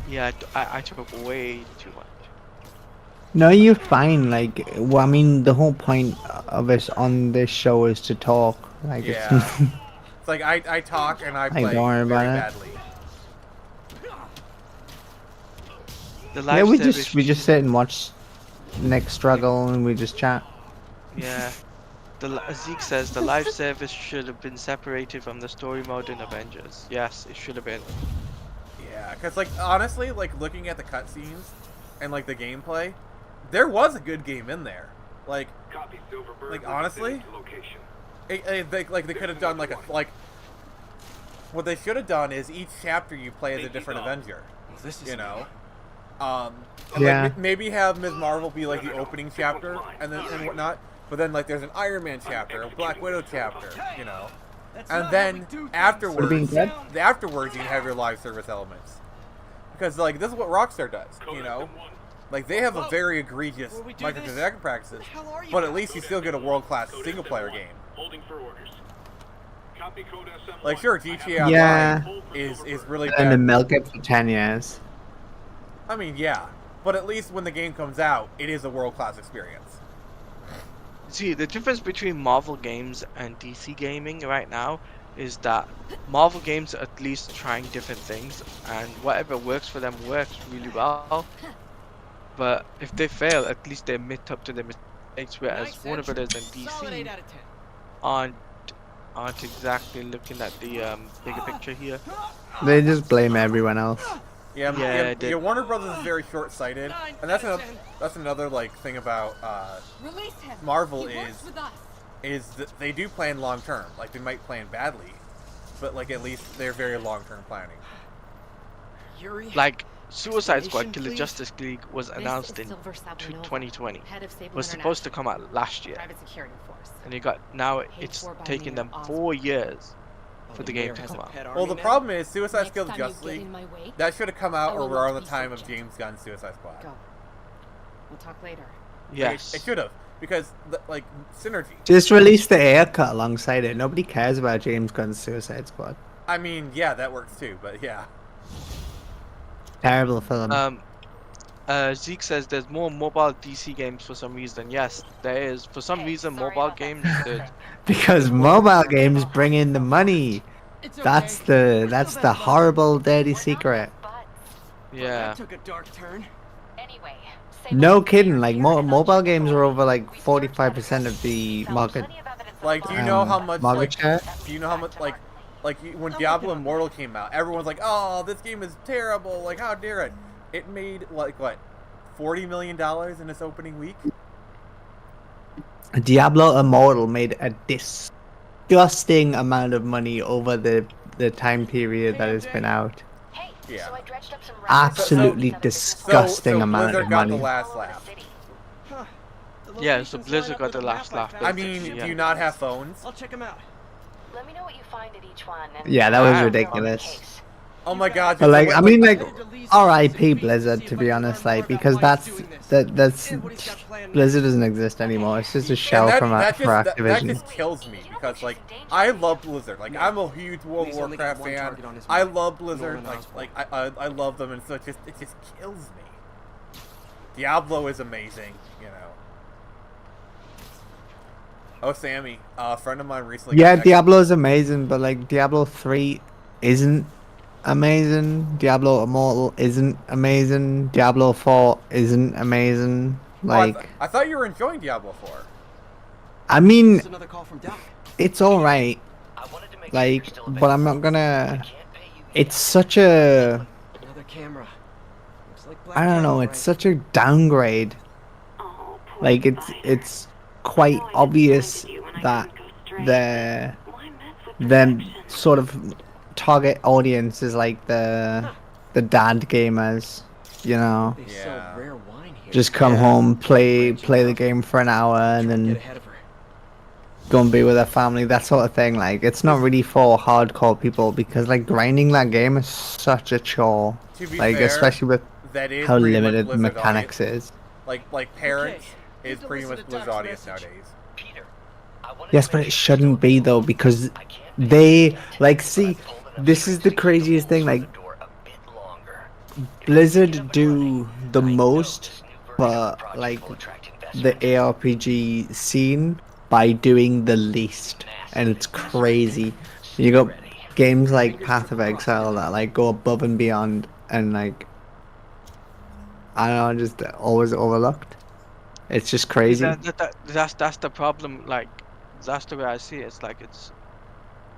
Yeah, I talk way too much. No, you're fine. Like, well, I mean, the whole point of us on this show is to talk. Like, Yeah. it's, It's like I talk and I Hey, play don't worry very about it. badly. The yeah, live we service. just sit and watch Nick struggle and we just chat. Yeah. Zeke says the live service should have been separated from the story mode in Avengers. Yes, it should have been. Yeah, because like honestly, like looking at the cutscenes and like the gameplay, there was a good game in there. Like honestly, they could have done like what they should have done is each chapter you play as a different Avenger. Well, this is You know, new. and Yeah. like maybe have Ms. Marvel be like the opening chapter and then and whatnot. But then like there's an Iron Man chapter, a Black Widow chapter, you know, That's and not how we then do things. afterwards, being good? afterwards you can have your live service elements. Because like this is what Rockstar does, you know. Like they have a very egregious Before we do microtransaction this, practices, who the hell are you but at guys? least you still get a world-class single-player game. Holding for orders. Copy code SM1. Like sure, GTA Yeah. Online is really And then bad. milk it for 10 years. I mean, yeah, but at least when the game comes out, it is a world-class experience. See, the difference between Marvel games and DC gaming right now is that Marvel games are at least trying different things, and whatever works for them works really well. But if they fail, at least they admit up to their mistakes, whereas Nice Warner entry. Brothers and Solid 8 DC out of 10. aren't exactly looking at the bigger picture here. They just blame everyone else. Yeah, Yeah, yeah, Warner Brothers is very short-sighted, and that's another like thing about Release him. Marvel He works is with us. that they do plan long-term. Like they might plan badly, but like at least they're very long-term planning. Yuri. Like Suicide Squad Explanation, Killer please? Justice League was announced in 2020. Head of Sable Was supposed to come out last year, Private security force. and you got now Paid it's for by taken them Mayor 4 years Oh, for the mayor game to has come a out. pet Well, army the now? problem is Suicide Next Squad time Justice you get League. in my way, That should have come out I will around look the to time of search it. James Gunn's Suicide Squad. go. We'll talk later. Yes. It should have, because like synergy. Just release the air cut alongside it. Nobody cares about James Gunn's Suicide Squad. I mean, yeah, that works too, but yeah. Terrible film. Zeke says there's more mobile DC games for some reason. Yes, there is. For some Hey, reason, sorry mobile about that. games. Because mobile games bring in the money. It's That's okay. the horrible dirty secret. Yeah. That took a dark turn. Anyway, No kidding, like mobile games are over like 45% of the market. Like, do you know how much? market Like, share? do you know how much? Like when Diablo Immortal came out, everyone's like, "Oh, this game is terrible! Like, how dare it?" It made like what, $40 million in its opening week. Diablo Immortal made a disgusting amount of money over the time period that it's been out. Hey, Yeah. so I dredged up some Absolutely records. disgusting amount Blizzard of got money. the last laugh. Huh. The Yeah, locations so line Blizzard up got with the a last map laugh, like I that. mean, Yeah. do you not have phones? I'll check them out. Let me know what you find at each one. And Yeah, that was Ah. ridiculous. Oh my God! But like, I mean, like, Headed to Lee's R.I.P. office in Phoenix to Blizzard, see to if be I can honest, learn more like, about because why that's he's doing this. that's And what he's got planned Blizzard next. doesn't exist anymore. It's just a and shell from that Activision. just kills me because like I love Blizzard. Like I'm a huge World of Lee's only got Warcraft one fan. target on his I mind, love Blizzard. Norman Like Osborn. I love them, and so it just kills me. Diablo is amazing, you know. Oh, Sammie, a friend of mine recently. Yeah, got Diablo is amazing, but like Diablo 3 isn't amazing. Diablo Immortal isn't amazing. Diablo 4 isn't amazing. Like, I thought you were enjoying Diablo 4. I mean, It's another call from Doc. it's alright. Like, but I'm not gonna. It's such a. Another camera. Looks like Black I don't Cat, know. all It's right. such a downgrade. Like, it's quite obvious that the sort of target audience is like the dad gamers, you know. They Yeah. sell rare wine here. Just come home, play the game for an hour, and Try to get then ahead of her. go and be with their family, that sort of thing. Like, it's not really for hardcore people because like grinding that game is such a chore. To be Like, fair, especially with that is how pretty much limited Blizzard mechanics audience. is. Like parents Okay, is need to pretty listen much to Blizzard Doc's audience message. nowadays. Yes, but it shouldn't be though, because they like, see, this is the craziest thing. Like, Blizzard do the most for like the ARPG scene by doing the least, and it's crazy. You got games like Path of Exile that like go above and beyond, and like, I don't know, just always overlooked. It's just crazy. That's the problem. Like, that's the way I see it. It's like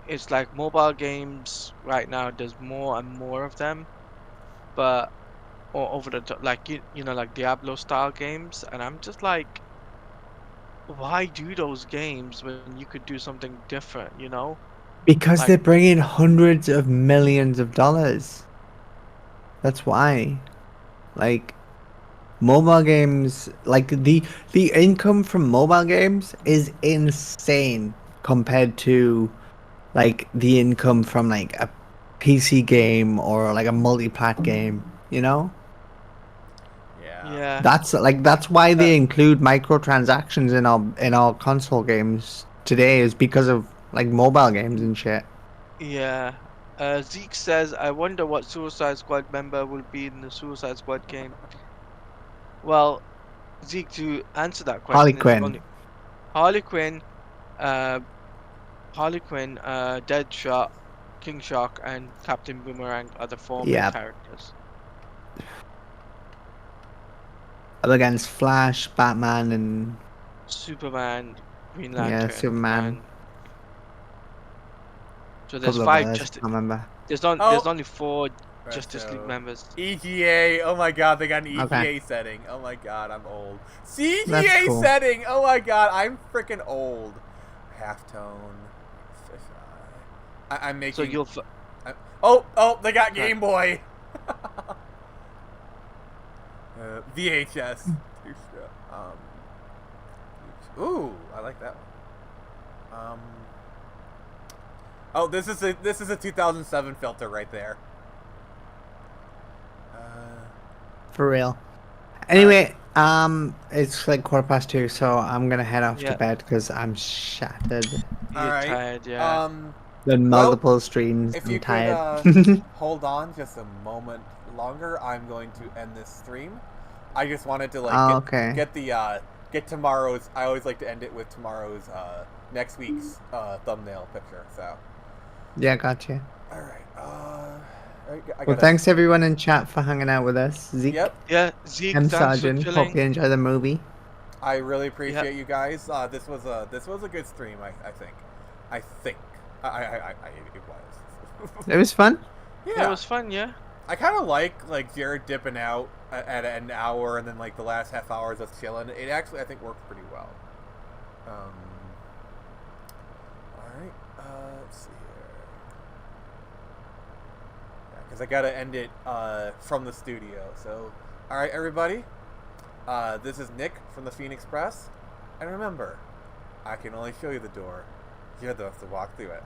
it's like mobile games right now. There's more and more of them, but or over the top, like you know, like Diablo style games, and I'm just like, why do those games when you could do something different? You know? Because Like- they're bringing hundreds of millions of dollars. That's why. Like, mobile games, like the income from mobile games is insane compared to like the income from like a PC game or like a multi-plat game, you know? Yeah. That's why they include microtransactions in our console games today, is because of like mobile games and shit. Yeah. Zeke says, I wonder what Suicide Squad member will be in the Suicide Squad game. Well, Zeke, to answer that question, Harley it's Quinn. only Harley Quinn, Deadshot, King Shark, and Captain Boomerang are the four main Yep. characters. Up against Flash, Batman, and Superman, Green Yeah, Lantern, Superman. and so there's couple of five. others, Just I remember. there's Oh. only four Right, Justice League so- members. EGA, oh my god, they got an EGA Okay. setting. Oh my god, I'm old. CGA That's cool. setting, oh my god, I'm freaking old. Halftone. I'm making. So you'll. Oh, they got Game Boy. VHS. Ooh, I like that one. Oh, this is a 2007 filter right there. For real. Anyway, it's like 2:15, so I'm gonna head off Yeah. to bed because I'm shattered. You're Alright. tired, yeah. Done Well, multiple streams. If I'm you tired. could hold on just a moment longer, I'm going to end this stream. I just wanted to get tomorrow's. I always like to end it with tomorrow's next week's thumbnail picture. So. Yeah, gotcha. All right. Well, thanks everyone in chat for hanging out with us. Zeke Yep. Yeah, Zeke, and thanks for Sergeant. Hope chilling. you enjoy the movie. I really appreciate you guys. This was a good stream. I think. It was. It was fun. Yeah. It was fun, yeah. I kind of like Jared dipping out at an hour and then like the last half hour is us chilling. It actually I think worked pretty well. All right. Let's see here. Yeah, because I gotta end it from the studio. So, all right, everybody. This is Nick from the Phoenix Press, and remember, I can only show you the door. You have to walk through it.